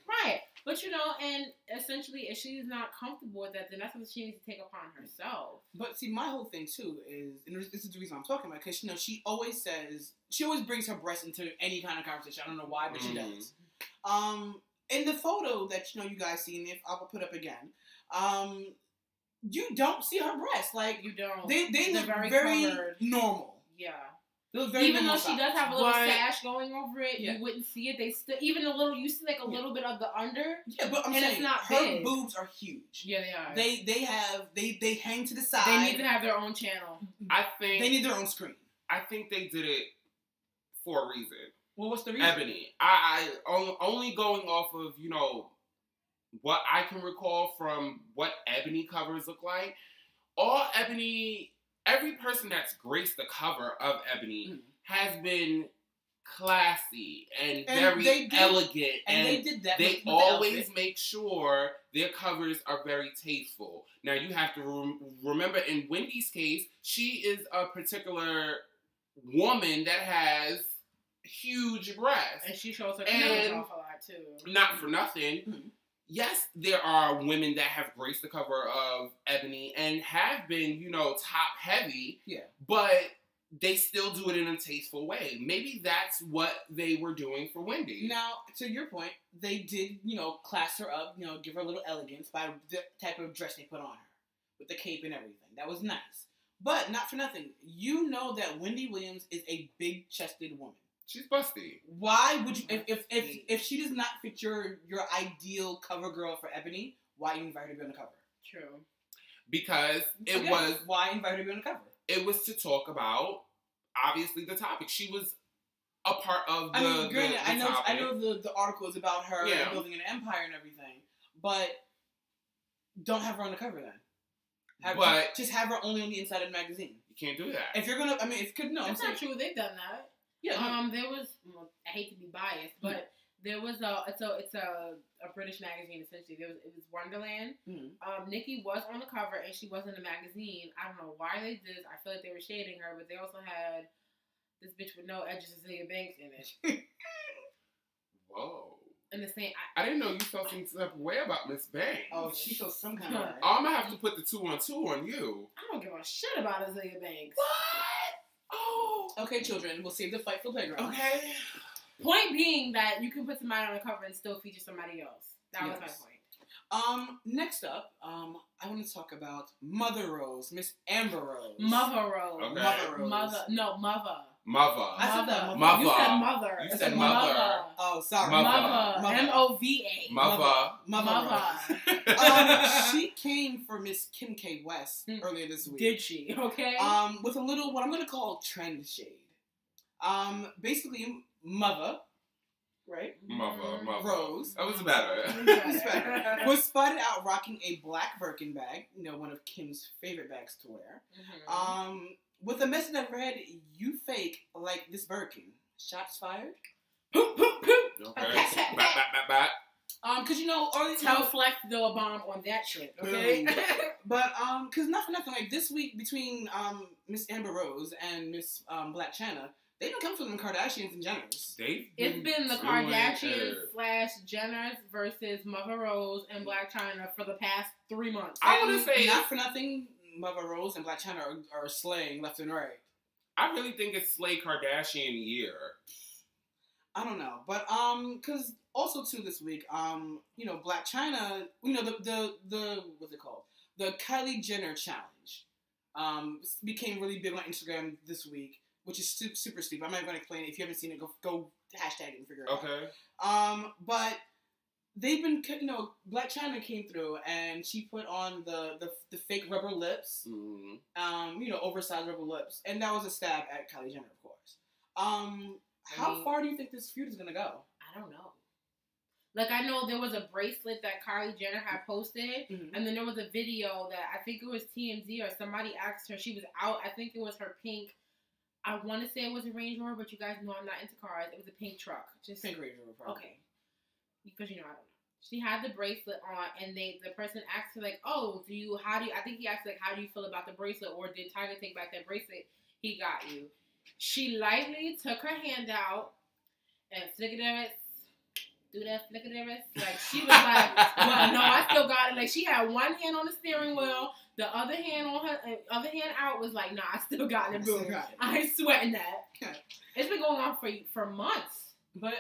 [SPEAKER 2] right. But, and essentially, if she's not comfortable with that, then that's what she needs to take upon herself.
[SPEAKER 1] But, see, my whole thing, too, is, and this is the reason I'm talking about, because, she always brings her breast into any kind of conversation. I don't know why, but she does. In the photo that, you guys seen, if I'll put up again, you don't see her breasts. Like,
[SPEAKER 2] you don't.
[SPEAKER 1] They look very normal.
[SPEAKER 2] Yeah.
[SPEAKER 1] Even
[SPEAKER 2] though she does have a little sash going over it, you wouldn't see it. They still, even a little, you see like a little bit of the under.
[SPEAKER 1] Yeah, but I'm saying,
[SPEAKER 2] it's not
[SPEAKER 1] her
[SPEAKER 2] big.
[SPEAKER 1] boobs are huge.
[SPEAKER 2] Yeah, they are.
[SPEAKER 1] They hang to the side.
[SPEAKER 2] They need to have their own channel.
[SPEAKER 3] I think.
[SPEAKER 1] They need their own screen.
[SPEAKER 3] I think they did it for a reason.
[SPEAKER 1] Well, what's the reason?
[SPEAKER 3] Ebony. I only going off of, what I can recall from what Ebony covers look like. Every person that's graced the cover of Ebony has been classy and very elegant.
[SPEAKER 1] And they did that.
[SPEAKER 3] They always make sure their covers are very tasteful. Now, you have to remember, in Wendy's case, she is a particular woman that has huge breasts.
[SPEAKER 2] And she shows her nose off a lot, too.
[SPEAKER 3] Not for nothing. Mm-hmm. Yes, there are women that have graced the cover of Ebony and have been, top heavy. Yeah. But they still do it in a tasteful way. Maybe that's what they were doing for Wendy.
[SPEAKER 1] Now, to your point, they did, class her up, give her a little elegance by the type of dress they put on her. With the cape and everything. That was nice. But, not for nothing, you know that Wendy Williams is a big-chested woman.
[SPEAKER 3] She's busty.
[SPEAKER 1] Why would you, if she does not fit your ideal cover girl for Ebony, why invite her to be on the cover?
[SPEAKER 2] True.
[SPEAKER 3] Because
[SPEAKER 1] why invite her to be on the cover?
[SPEAKER 3] It was to talk about, obviously, the topic. She was a part of the topic.
[SPEAKER 1] I know the article is about her building an empire and everything, but don't have her on the cover then. Just have her only on the inside of the magazine.
[SPEAKER 3] You can't do that.
[SPEAKER 1] If you're gonna, it's
[SPEAKER 2] not true. They've done that. Yeah. There was. Well, I hate to be biased, but there was it's a British magazine essentially. It was Wonderland. Mm-hmm. Nikki was on the cover and she was in the magazine. I don't know why they did this. I feel like they were shading her, but they also had this bitch with no edges, Cecilia Banks, in it.
[SPEAKER 3] Whoa.
[SPEAKER 2] in the same.
[SPEAKER 3] I didn't know you felt some type of way about Miss Banks.
[SPEAKER 1] Oh, she feels some kind of way.
[SPEAKER 3] I'm gonna have to put the 2 on 2 on you.
[SPEAKER 2] I don't give a shit about Alika Banks.
[SPEAKER 3] What? Oh.
[SPEAKER 1] Okay, children, we'll save the fight for the playground.
[SPEAKER 3] Okay.
[SPEAKER 2] Point being that you can put somebody on the cover and still feature somebody else. That was my point.
[SPEAKER 1] Next up, I want to talk about Mother Rose, Miss Amber Rose.
[SPEAKER 2] Mother Rose.
[SPEAKER 3] Okay.
[SPEAKER 1] Mother Rose.
[SPEAKER 2] Mother.
[SPEAKER 3] Mother.
[SPEAKER 1] I said that.
[SPEAKER 3] Mother.
[SPEAKER 2] You said mother.
[SPEAKER 3] You said mother.
[SPEAKER 1] Oh, sorry.
[SPEAKER 2] Mother. M-O-V-A.
[SPEAKER 3] Mother.
[SPEAKER 1] She came for Miss Kim K. West earlier this week.
[SPEAKER 2] Did she? Okay.
[SPEAKER 1] With a little, what I'm going to call trend shade. Basically, Mother, right?
[SPEAKER 3] Mother.
[SPEAKER 1] Rose.
[SPEAKER 3] That was better.
[SPEAKER 1] Was spotted out rocking a black Birkin bag, one of Kim's favorite bags to wear. With a message that read, "You fake like this Birkin. Shots fired." Poop, poop, poop.
[SPEAKER 3] Okay. Back.
[SPEAKER 1] Cause
[SPEAKER 2] Tell Flex to throw a bomb on that shit, okay?
[SPEAKER 1] But cause not for nothing, like this week between Miss Amber Rose and Miss Black China, they've been coming for them Kardashians and Jenners.
[SPEAKER 2] It's been the Kardashians/Jenners versus Mother Rose and Black China for the past 3 months.
[SPEAKER 3] I want to say
[SPEAKER 1] not for nothing, Mother Rose and Black China are slaying left and right.
[SPEAKER 3] I really think it's Slay Kardashian year.
[SPEAKER 1] I don't know, but cause also too this week, Black China, the what's it called? The Kylie Jenner challenge, became really big on Instagram this week, which is super stupid. I'm not going to explain it. If you haven't seen it, go hashtag it and figure it out.
[SPEAKER 3] Okay.
[SPEAKER 1] But they've been, Black China came through and she put on the fake rubber lips, oversized rubber lips, and that was a stab at Kylie Jenner, of course. How far do you think this feud is gonna go?
[SPEAKER 2] I don't know. Like, I know there was a bracelet that Kylie Jenner had posted, and then there was a video that I think it was TMZ or somebody asked her. She was out. I think it was her pink. I want to say it was a Range Rover, but you guys know I'm not into cars. It was a pink truck. Just
[SPEAKER 1] pink Range Rover, probably.
[SPEAKER 2] Okay. Because I don't know. She had the bracelet on, and the person asked her like, "Oh, I think he asked like, how do you feel about the bracelet, or did Tiger take back that bracelet he got you?" She lightly took her hand out and flicked her wrist. Do that, flick her wrist. Like, she was like, "Well, no, I still got it." Like, she had one hand on the steering wheel, the other hand out was like, "Nah, I still got it, boo. I ain't sweating that." It's been going on for months.
[SPEAKER 1] But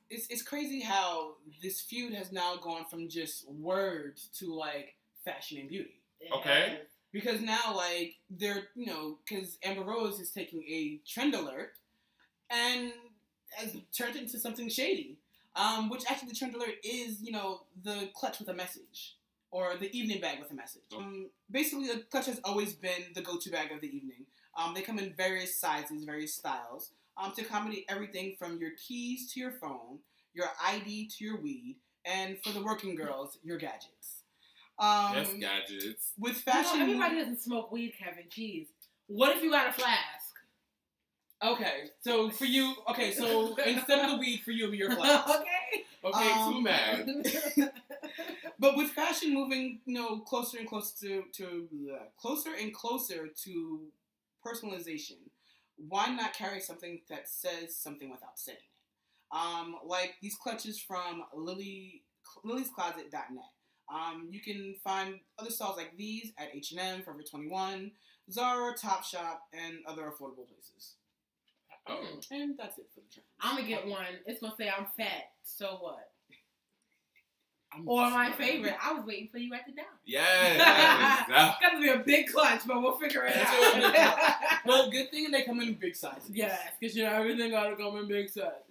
[SPEAKER 1] it's crazy how this feud has now gone from just words to like fashion and beauty.
[SPEAKER 3] Okay.
[SPEAKER 1] Because now, like, they're, because Amber Rose is taking a trend alert and has turned it into something shady. Which actually the trend alert is, the clutch with a message. Or the evening bag with a message. Basically, the clutch has always been the go-to bag of the evening. They come in various sizes, various styles, to accommodate everything from your keys to your phone, your ID to your weed, and for the working girls, your gadgets.
[SPEAKER 3] Yes, gadgets.
[SPEAKER 1] With fashion,
[SPEAKER 2] everybody doesn't smoke weed, Kevin. Jeez. What if you got a flask?
[SPEAKER 1] Okay, so for you, so instead of the weed, for you, it'll be your flask.
[SPEAKER 2] Okay,
[SPEAKER 3] too mad.
[SPEAKER 1] But with fashion moving, closer and closer to personalization, why not carry something that says something without saying it? Like these clutches from Lily'sCloset.net. You can find other styles like these at H&M, Forever 21, Zara, Topshop, and other affordable places. And that's it for the trend.
[SPEAKER 2] I'm going to get one. It's going to say I'm fat. So what? Or my favorite. I was waiting for you to write it down.
[SPEAKER 3] Yes.
[SPEAKER 2] It's got to be a big clutch, but we'll figure it out.
[SPEAKER 1] Well, good thing they come in big sizes.
[SPEAKER 2] Yes, because everything got to come in big size.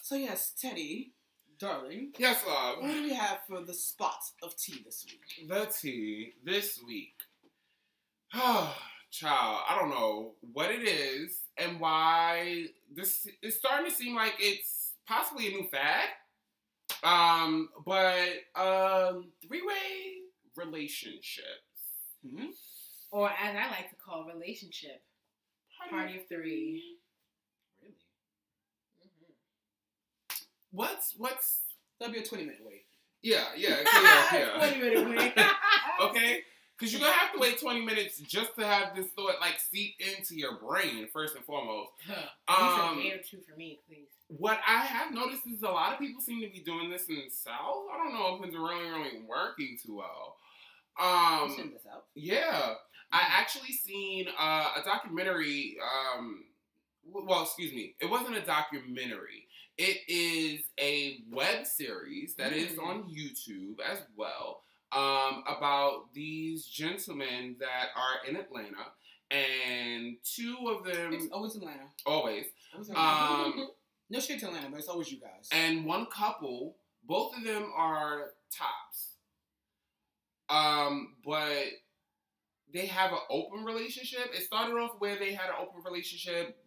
[SPEAKER 1] So yes, Teddy, darling.
[SPEAKER 3] Yes, love.
[SPEAKER 1] What do we have for the spots of tea this week?
[SPEAKER 3] The tea this week. Child, I don't know what it is and why this is starting to seem like it's possibly a new fad. But three-way relationships.
[SPEAKER 1] Mm-hmm.
[SPEAKER 2] Or as I like to call relationship, party of three.
[SPEAKER 1] Really?
[SPEAKER 2] Mm-hmm.
[SPEAKER 1] That'll be a 20-minute wait.
[SPEAKER 3] Yeah.
[SPEAKER 2] 20-minute wait.
[SPEAKER 3] Okay? Because you're going to have to wait 20 minutes just to have this thought, like, seep into your brain, first and foremost.
[SPEAKER 2] You said a day or two for me, please.
[SPEAKER 3] What I have noticed is a lot of people seem to be doing this in the South. I don't know if it's really working too well.
[SPEAKER 1] In the South?
[SPEAKER 3] Yeah. I actually seen a documentary, well, excuse me, it wasn't a documentary. It is a web series that is on YouTube as well, about these gentlemen that are in Atlanta, and two of them...
[SPEAKER 1] It's always Atlanta.
[SPEAKER 3] Always.
[SPEAKER 1] No shit to Atlanta, but it's always you guys.
[SPEAKER 3] And one couple, both of them are tops. But they have an open relationship. It started off where they had an open relationship.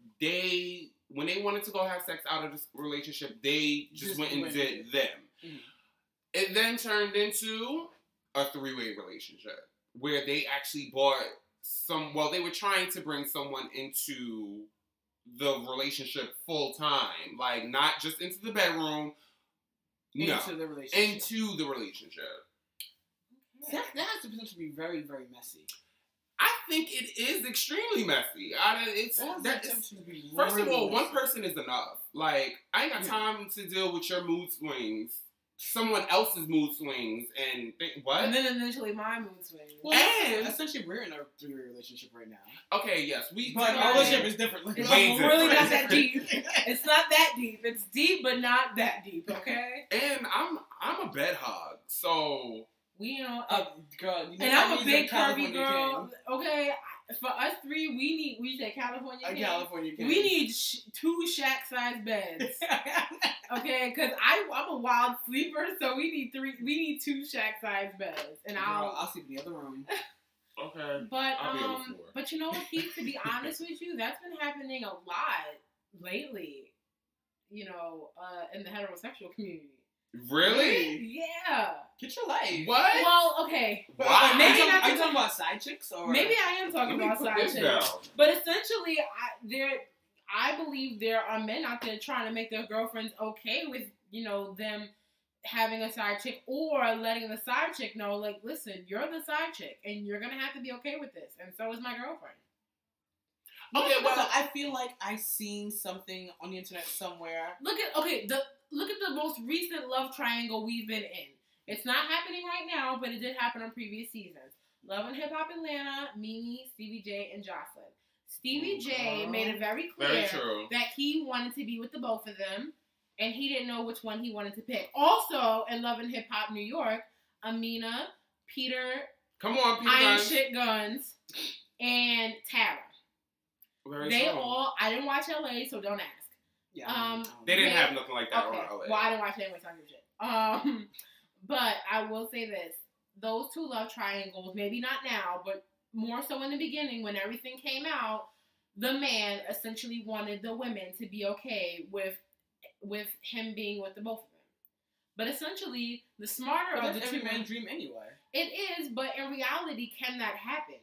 [SPEAKER 3] When they wanted to go have sex out of this relationship, they just went and did them. Mm-hmm. It then turned into a three-way relationship where they actually bought they were trying to bring someone into the relationship full time. Like, not just into the bedroom.
[SPEAKER 1] Into the relationship.
[SPEAKER 3] Into the relationship.
[SPEAKER 1] That has the potential to be very, very messy.
[SPEAKER 3] I think it is extremely messy. First of all, one person is enough. Like, I ain't got time to deal with your mood swings, someone else's mood swings, and what?
[SPEAKER 2] And then eventually my mood swings.
[SPEAKER 1] Well, and essentially, we're in a three-way relationship right now.
[SPEAKER 3] Okay, yes,
[SPEAKER 1] but our relationship is different.
[SPEAKER 2] It's really not that deep. It's not that deep. It's deep, but not that deep. Okay.
[SPEAKER 3] And I'm a bed hog, so.
[SPEAKER 2] We know,
[SPEAKER 1] girl,
[SPEAKER 2] and I'm a big curvy girl. Okay, for us three, we say California King.
[SPEAKER 1] California King.
[SPEAKER 2] We need 2 shack-sized beds. Okay, because I'm a wild sleeper, so we need 2 shack-sized beds, and
[SPEAKER 1] I'll sleep in the other room.
[SPEAKER 3] Okay.
[SPEAKER 2] But you know what, Keith? To be honest with you, that's been happening a lot lately. You know, in the heterosexual community.
[SPEAKER 3] Really?
[SPEAKER 2] Yeah.
[SPEAKER 1] Get your life.
[SPEAKER 3] What?
[SPEAKER 2] Well, okay.
[SPEAKER 3] Wow.
[SPEAKER 1] Maybe are you talking about side chicks or?
[SPEAKER 2] Maybe I am talking about side chicks. But essentially, I believe there are men out there trying to make their girlfriends okay with, you know, them having a side chick or letting the side chick know, like, listen, you're the side chick and you're gonna have to be okay with this, and so is my girlfriend.
[SPEAKER 1] Okay, well, I feel like I seen something on the internet somewhere.
[SPEAKER 2] Look at the most recent love triangle we've been in. It's not happening right now, but it did happen on previous seasons. Love and Hip Hop Atlanta, Mimi, Stevie J, and Jocelyn. Stevie J made it very clear that he wanted to be with the both of them, and he didn't know which one he wanted to pick. Also, in Love and Hip Hop New York, Amina, Peter, Iron Shit Guns, and Tara. I didn't watch LA, so don't ask.
[SPEAKER 1] Yeah.
[SPEAKER 3] They didn't have nothing like that on LA.
[SPEAKER 2] Well, I didn't watch it anyway, so I don't give a shit. But I will say this. Those 2 love triangles, maybe not now, but more so in the beginning when everything came out, the man essentially wanted the women to be okay with him being with the both of them. But essentially, the smarter of the 2...
[SPEAKER 1] That's every man's dream anyway.
[SPEAKER 2] It is, but in reality, can that happen?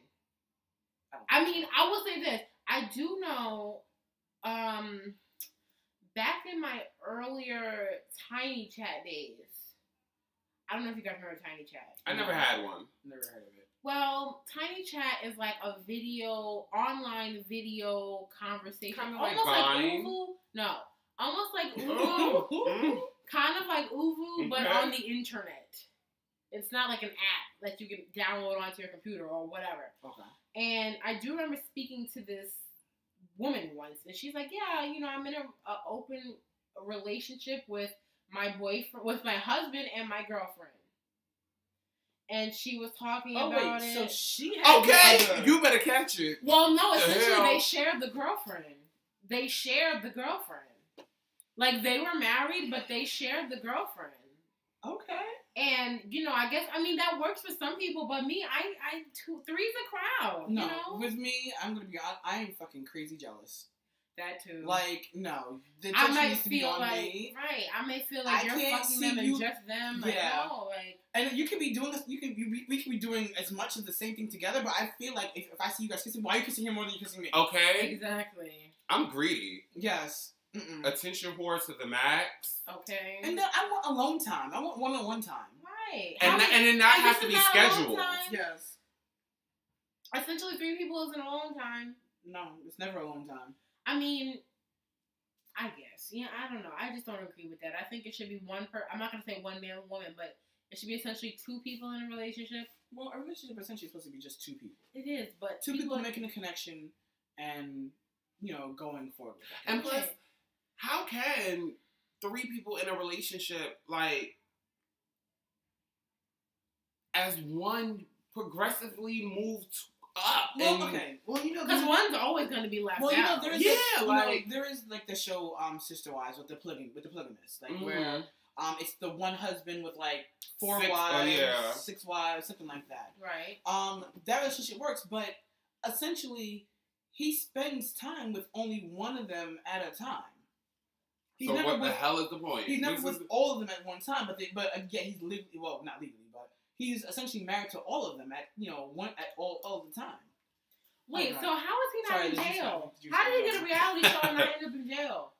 [SPEAKER 2] I mean, I will say this. I do know, back in my earlier Tiny Chat days, I don't know if you guys remember Tiny Chat.
[SPEAKER 3] I never had one.
[SPEAKER 1] Never heard of it.
[SPEAKER 2] Well, Tiny Chat is like a online video conversation.
[SPEAKER 3] Kind of
[SPEAKER 2] almost
[SPEAKER 3] like
[SPEAKER 2] Uvu. No. Almost like Uvu. Kind of like Uvu, but on the internet. It's not like an app that you can download onto your computer or whatever.
[SPEAKER 1] Okay. And
[SPEAKER 2] I do remember speaking to this woman once, and she's like, yeah, you know, I'm in an open relationship with my boyfriend, with my husband and my girlfriend. And she was talking about it.
[SPEAKER 1] So she had
[SPEAKER 3] you better catch it.
[SPEAKER 2] Well, no, essentially they shared the girlfriend. Like, they were married, but they shared the girlfriend.
[SPEAKER 1] Okay.
[SPEAKER 2] And, you know, I guess, I mean, that works for some people, but me, three's a crowd.
[SPEAKER 1] No,
[SPEAKER 2] you know?
[SPEAKER 1] With me, I'm going to be honest, I am fucking crazy jealous.
[SPEAKER 2] That too.
[SPEAKER 1] Like, no. The
[SPEAKER 2] I might
[SPEAKER 1] needs to be
[SPEAKER 2] feel
[SPEAKER 1] on
[SPEAKER 2] like,
[SPEAKER 1] me.
[SPEAKER 2] right, I may feel like you're fucking them and just them. Like,
[SPEAKER 1] yeah.
[SPEAKER 2] no, like.
[SPEAKER 1] And you can be doing this, we can be doing as much of the same thing together, but I feel like if I see you guys kissing, why are you kissing him more than you're kissing me?
[SPEAKER 3] Okay.
[SPEAKER 2] Exactly.
[SPEAKER 3] I'm greedy.
[SPEAKER 1] Yes.
[SPEAKER 3] Attention whore to the max.
[SPEAKER 2] Okay.
[SPEAKER 1] And then I want alone time. I want one-on-one time.
[SPEAKER 2] Right.
[SPEAKER 3] And it not have to be scheduled.
[SPEAKER 1] Yes.
[SPEAKER 2] Essentially, 3 people isn't a long time.
[SPEAKER 1] No, it's never a long time.
[SPEAKER 2] I mean, I guess. Yeah, I don't know. I just don't agree with that. I think it should be I'm not going to say one man, one woman, but it should be essentially 2 people in a relationship.
[SPEAKER 1] Well, a relationship is essentially supposed to be just 2 people.
[SPEAKER 2] It is, but
[SPEAKER 1] 2 people making a connection and, going forward with that.
[SPEAKER 3] And plus, how can 3 people in a relationship, like, as one progressively move up?
[SPEAKER 1] Well, okay. Well,
[SPEAKER 2] because one's always going to be left out.
[SPEAKER 1] There is there is like the show Sister Wives with the polygamists, like where it's the one husband with like 4 wives, 6 wives, something like that.
[SPEAKER 2] Right.
[SPEAKER 1] That relationship works, but essentially he spends time with only one of them at a time.
[SPEAKER 3] So what the hell is the point?
[SPEAKER 1] He's never with all of them at one time, but again, he's legally, well, not legally, but he's essentially married to all of them at all the time.
[SPEAKER 2] Wait, so how is he not in jail? How did he get a reality show and not end up in jail?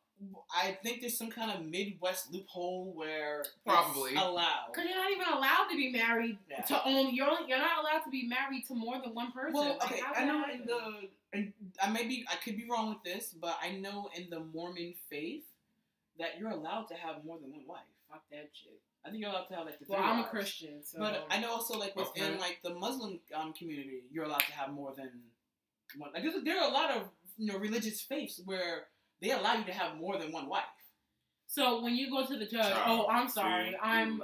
[SPEAKER 1] I think there's some kind of Midwest loophole where
[SPEAKER 3] probably
[SPEAKER 1] it's allowed.
[SPEAKER 2] Because you're not even allowed to be married to only you're not allowed to be married to more than one person.
[SPEAKER 1] Well, okay, I know I could be wrong with this, but I know in the Mormon faith that you're allowed to have more than one wife.
[SPEAKER 2] Fuck that shit.
[SPEAKER 1] I think you're allowed to have like the 3
[SPEAKER 2] Well, I'm
[SPEAKER 1] wives.
[SPEAKER 2] a Christian, so.
[SPEAKER 1] But I know also like within like the Muslim community, you're allowed to have more than one. Like there are a lot of religious faiths where they allow you to have more than one wife.
[SPEAKER 2] So when you go to the judge, I'm sorry, I'm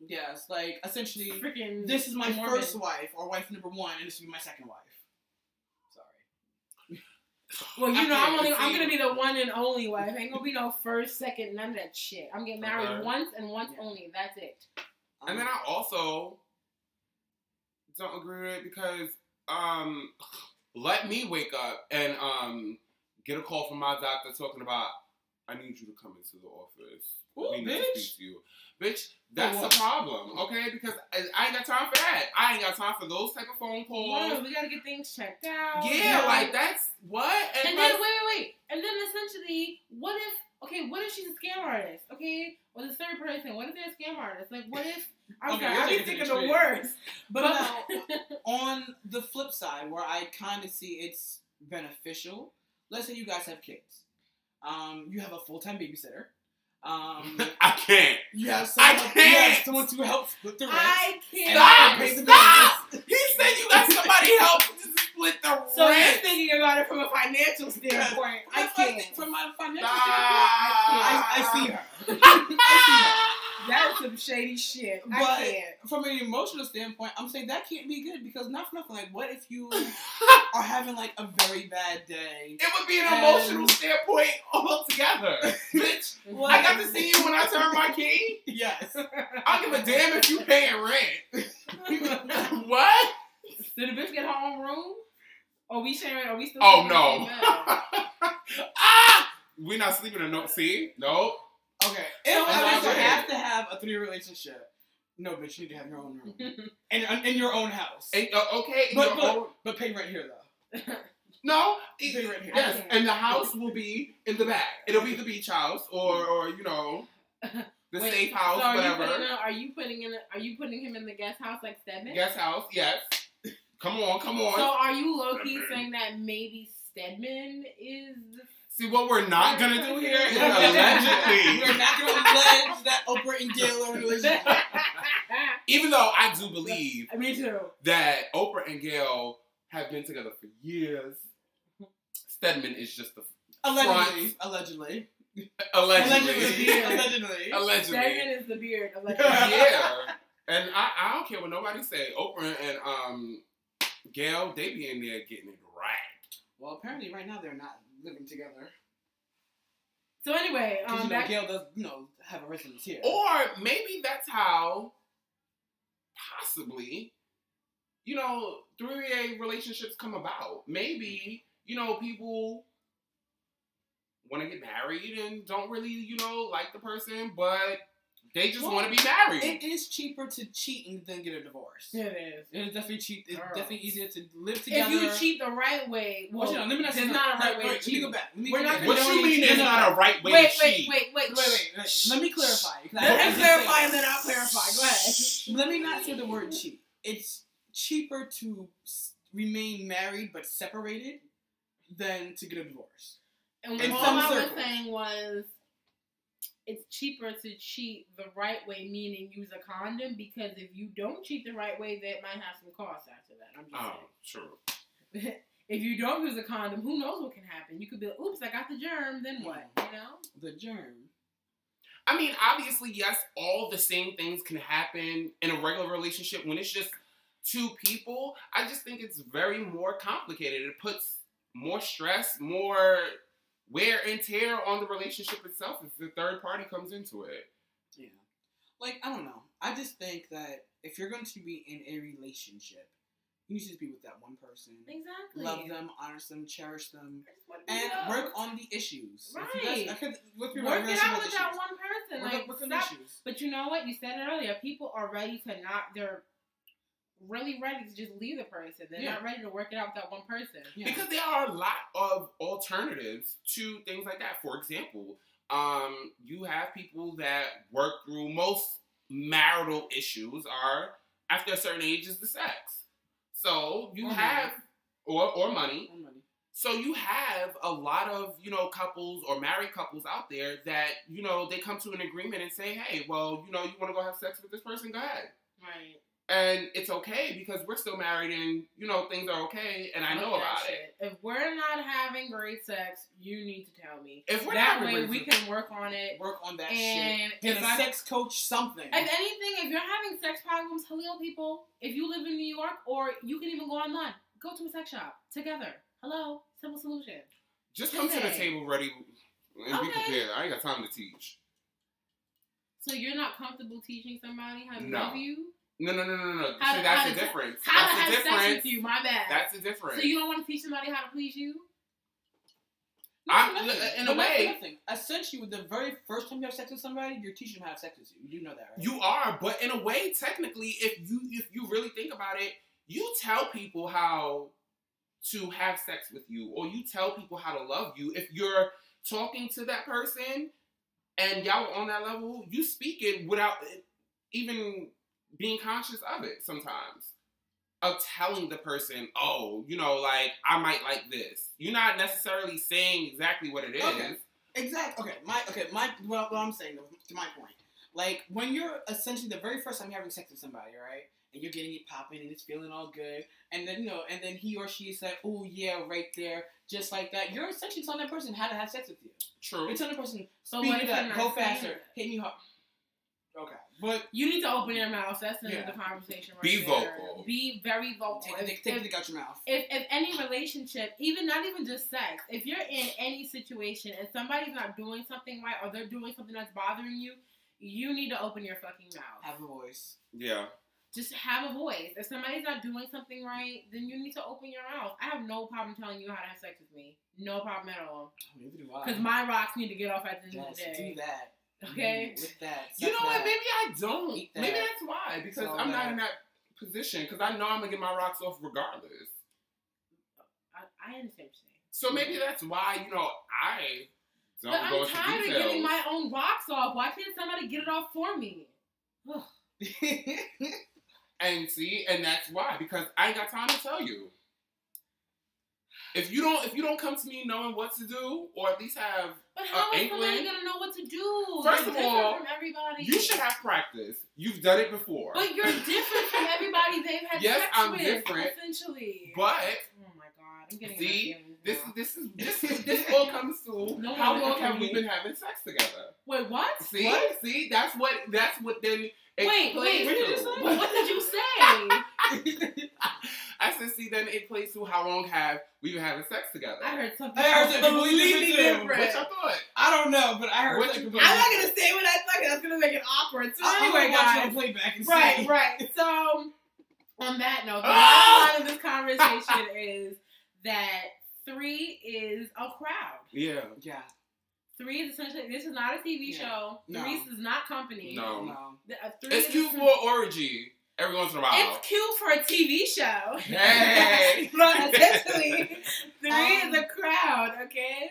[SPEAKER 1] yes, like essentially,
[SPEAKER 2] freaking.
[SPEAKER 1] This is my first wife or wife number 1, and this will be my second wife. Sorry.
[SPEAKER 2] Well, I'm gonna be the one and only wife. Ain't gonna be no first, second, none of that shit. I'm getting married once and once only. That's it.
[SPEAKER 3] And then I also don't agree with it because let me wake up and get a call from my doctor talking about, I need you to come into the office.
[SPEAKER 1] Ooh,
[SPEAKER 3] we need to speak to you. Bitch, that's the problem, okay? Because I ain't got time for that. I ain't got time for those type of phone calls.
[SPEAKER 2] Well, we gotta get things checked out.
[SPEAKER 3] Yeah, like that's what?
[SPEAKER 2] And then, wait. And then essentially, what if she's a scam artist, okay? Or the third person, what if they're a scam artist? Like, what if, I'm sorry, I be thinking the worst.
[SPEAKER 1] But now, on the flip side, where I kind of see it's beneficial, let's say you guys have kids. You have a full-time babysitter.
[SPEAKER 3] I can't.
[SPEAKER 1] You have someone to help split the rent.
[SPEAKER 2] I can't.
[SPEAKER 3] Stop! He said you got somebody help to split the rent.
[SPEAKER 2] So you're thinking about it from a financial standpoint. I can't.
[SPEAKER 1] From my financial standpoint, I see her. I see her.
[SPEAKER 2] That's some shady shit.
[SPEAKER 1] But
[SPEAKER 2] I can't.
[SPEAKER 1] From an emotional standpoint, I'm saying that can't be good because not for nothing. Like, what if you are having like a very bad day?
[SPEAKER 3] It would be an emotional standpoint altogether, bitch.
[SPEAKER 1] Well,
[SPEAKER 3] I got to see you when I turn my key.
[SPEAKER 1] Yes.
[SPEAKER 3] I don't give a damn if you paying rent. What?
[SPEAKER 2] Did the bitch get her own room? Are we still?
[SPEAKER 3] Oh no. We're not sleeping in no. See, nope.
[SPEAKER 1] Okay, if I have to have a 3-year relationship, no, bitch, you need to have your own room and in your own house.
[SPEAKER 3] And,
[SPEAKER 1] but pay rent here though.
[SPEAKER 3] No,
[SPEAKER 1] pay rent here.
[SPEAKER 3] Yes, and the house will be in the back. It'll be the beach house or the safe house,
[SPEAKER 2] so
[SPEAKER 3] whatever.
[SPEAKER 2] Are you putting him in the guest house like Stedman?
[SPEAKER 3] Guest house, yes. Come on.
[SPEAKER 2] So are you low key saying that maybe Stedman is?
[SPEAKER 3] See, what we're not going to do here is allegedly.
[SPEAKER 1] We're not going to allege that Oprah and Gail are in a relationship.
[SPEAKER 3] Even though I do believe
[SPEAKER 2] me too.
[SPEAKER 3] that Oprah and Gail have been together for years. Stedman is just the
[SPEAKER 1] Allegedly.
[SPEAKER 2] Stedman is the beard. Allegedly.
[SPEAKER 3] Yeah. And I don't care what nobody say. Oprah and Gail, they be in there getting it right.
[SPEAKER 1] Well, apparently right now they're not living together.
[SPEAKER 2] So anyway,
[SPEAKER 1] Gail does, have a residence here.
[SPEAKER 3] Or maybe that's how, possibly, 3-way relationships come about. Maybe, people want to get married and don't really, like the person, but they just want to be married.
[SPEAKER 1] It is cheaper to cheat than get a divorce.
[SPEAKER 2] It is.
[SPEAKER 1] It is definitely cheap. It's definitely easier to live together.
[SPEAKER 2] If you cheat the right way,
[SPEAKER 1] let me not say
[SPEAKER 2] there's not a right way to
[SPEAKER 1] Let me
[SPEAKER 2] cheat.
[SPEAKER 1] go back.
[SPEAKER 3] What you mean there's not a right way to cheat?
[SPEAKER 2] Wait.
[SPEAKER 1] Let me clarify.
[SPEAKER 2] Let me clarify and then I'll clarify. Go ahead.
[SPEAKER 1] Let me not say the word cheat. It's cheaper to remain married but separated than to get a divorce.
[SPEAKER 2] And
[SPEAKER 1] In
[SPEAKER 2] all
[SPEAKER 1] some
[SPEAKER 2] I was
[SPEAKER 1] circles.
[SPEAKER 2] saying was, it's cheaper to cheat the right way, meaning use a condom, because if you don't cheat the right way, that might have some costs after that. I'm just saying.
[SPEAKER 3] True.
[SPEAKER 2] If you don't use a condom, who knows what can happen? You could be like, oops, I got the germ, then what? You know?
[SPEAKER 1] The germ.
[SPEAKER 3] I mean, obviously, yes, all the same things can happen in a regular relationship when it's just two people. I just think it's very more complicated. It puts more stress, more wear and tear on the relationship itself if the third party comes into it.
[SPEAKER 1] Yeah. Like, I don't know. I just think that if you're going to be in a relationship, you need to just be with that one person.
[SPEAKER 2] Exactly.
[SPEAKER 1] Love them, honor them, cherish them,
[SPEAKER 2] What do
[SPEAKER 1] and
[SPEAKER 2] you know?
[SPEAKER 1] work on the issues.
[SPEAKER 2] Right.
[SPEAKER 1] If you guys,
[SPEAKER 2] Work it out with that one person.
[SPEAKER 1] Work
[SPEAKER 2] Like,
[SPEAKER 1] on the
[SPEAKER 2] stop.
[SPEAKER 1] issues.
[SPEAKER 2] But you know what? You said it earlier. People are ready to not. They're really ready to just leave the person. They're not ready to work it out with that one person.
[SPEAKER 1] Yeah.
[SPEAKER 3] Because there are a lot of alternatives to things like that. For example, you have people that work through most marital issues are after a certain age is the sex. So you have or money. So you have a lot of, couples or married couples out there that, they come to an agreement and say, hey, well, you want to go have sex with this person, go ahead.
[SPEAKER 2] Right.
[SPEAKER 3] And it's okay because we're still married and, things are okay and I know about it.
[SPEAKER 2] If we're not having great sex, you need to tell me.
[SPEAKER 3] If we're
[SPEAKER 2] that
[SPEAKER 3] not
[SPEAKER 2] way
[SPEAKER 3] having
[SPEAKER 2] we can work on it.
[SPEAKER 1] Work on that
[SPEAKER 2] and
[SPEAKER 1] shit. Get a sex coach, something.
[SPEAKER 2] If anything, if you're having sex problems, hello people. If you live in New York, or you can even go online, go to a sex shop together. Hello, simple solution.
[SPEAKER 3] Just come to the table ready and be prepared. I ain't got time to teach.
[SPEAKER 2] So you're not comfortable teaching somebody how to love you?
[SPEAKER 3] No. See, that's the difference.
[SPEAKER 2] How to
[SPEAKER 3] That's
[SPEAKER 2] have
[SPEAKER 3] the
[SPEAKER 2] sex
[SPEAKER 3] difference.
[SPEAKER 2] with you? My bad.
[SPEAKER 3] That's the difference.
[SPEAKER 2] So you don't want to teach somebody how to please you?
[SPEAKER 3] In a way.
[SPEAKER 1] Essentially, with the very first time you have sex with somebody, you're teaching them how to have sex with you. You do know that, right?
[SPEAKER 3] You are, but in a way, technically, if you really think about it, you tell people how to have sex with you, or you tell people how to love you. If you're talking to that person and y'all are on that level, you speak it without even being conscious of it sometimes. Of telling the person, oh, I might like this. You're not necessarily saying exactly what it is.
[SPEAKER 1] Okay. Exactly. What I'm saying, to my point. Like, when you're essentially the very first time you're having sex with somebody, right? And you're getting it popping and it's feeling all good. And then, and then he or she is like, oh, yeah, right there. Just like that. You're essentially telling that person how to have sex with you.
[SPEAKER 3] True.
[SPEAKER 1] You're telling the person,
[SPEAKER 2] so
[SPEAKER 1] speed it up, go faster, hit me hard. Okay. But
[SPEAKER 2] you need to open your mouth. That's the conversation right
[SPEAKER 3] Be
[SPEAKER 2] there.
[SPEAKER 3] vocal.
[SPEAKER 2] Be very vocal.
[SPEAKER 1] Take the dick out your mouth.
[SPEAKER 2] If any relationship, not even just sex, if you're in any situation and somebody's not doing something right or they're doing something that's bothering you, you need to open your fucking mouth.
[SPEAKER 1] Have a voice.
[SPEAKER 3] Yeah.
[SPEAKER 2] Just have a voice. If somebody's not doing something right, then you need to open your mouth. I have no problem telling you how to have sex with me. No problem at all.
[SPEAKER 1] Neither do I.
[SPEAKER 2] Because my rocks need to get off at the end of the day.
[SPEAKER 1] Do that.
[SPEAKER 2] Okay?
[SPEAKER 1] With that.
[SPEAKER 3] You know what? Maybe I don't.
[SPEAKER 1] Maybe
[SPEAKER 3] that's why. Because I'm not in that position. Because I know I'm going to get my rocks off regardless.
[SPEAKER 2] I understand what you're saying.
[SPEAKER 3] So maybe that's why, I don't
[SPEAKER 2] but
[SPEAKER 3] go
[SPEAKER 2] I'm tired
[SPEAKER 3] into
[SPEAKER 2] of
[SPEAKER 3] details.
[SPEAKER 2] getting my own rocks off. Why can't somebody get it off for me?
[SPEAKER 3] And that's why. Because I ain't got time to tell you. If you don't come to me knowing what to do, or at least have
[SPEAKER 2] but how is
[SPEAKER 3] inkling,
[SPEAKER 2] somebody gonna know what to do?
[SPEAKER 3] First
[SPEAKER 2] You're
[SPEAKER 3] of all,
[SPEAKER 2] from everybody.
[SPEAKER 3] You should have practice. You've done it before.
[SPEAKER 2] But you're different from everybody they've had
[SPEAKER 3] yes,
[SPEAKER 2] sex
[SPEAKER 3] I'm
[SPEAKER 2] with,
[SPEAKER 3] different.
[SPEAKER 2] essentially.
[SPEAKER 3] But
[SPEAKER 2] oh my god, I'm getting
[SPEAKER 3] this all comes to how long have we been having sex together?
[SPEAKER 2] Wait, what?
[SPEAKER 3] See, that's what then.
[SPEAKER 2] Wait, what did you say? What did you say?
[SPEAKER 3] I said, see, then it plays to how long have we been having sex together.
[SPEAKER 2] I heard something
[SPEAKER 1] completely different.
[SPEAKER 3] What y'all thought?
[SPEAKER 1] I don't know, but I heard
[SPEAKER 2] something completely different. I'm not going to say what I thought. That's going to make it awkward. So anyway, guys.
[SPEAKER 1] Playback and
[SPEAKER 2] right. So, on that note, the bottom line of this conversation is that 3 is a crowd.
[SPEAKER 3] Yeah.
[SPEAKER 2] 3 is essentially, this is not a TV show.
[SPEAKER 1] No.
[SPEAKER 2] 3 is not company.
[SPEAKER 3] No.
[SPEAKER 2] 3
[SPEAKER 3] it's cute for orgy. Every once in a while.
[SPEAKER 2] It's cute for a TV show.
[SPEAKER 3] Hey.
[SPEAKER 2] But essentially, 3 is a crowd, okay?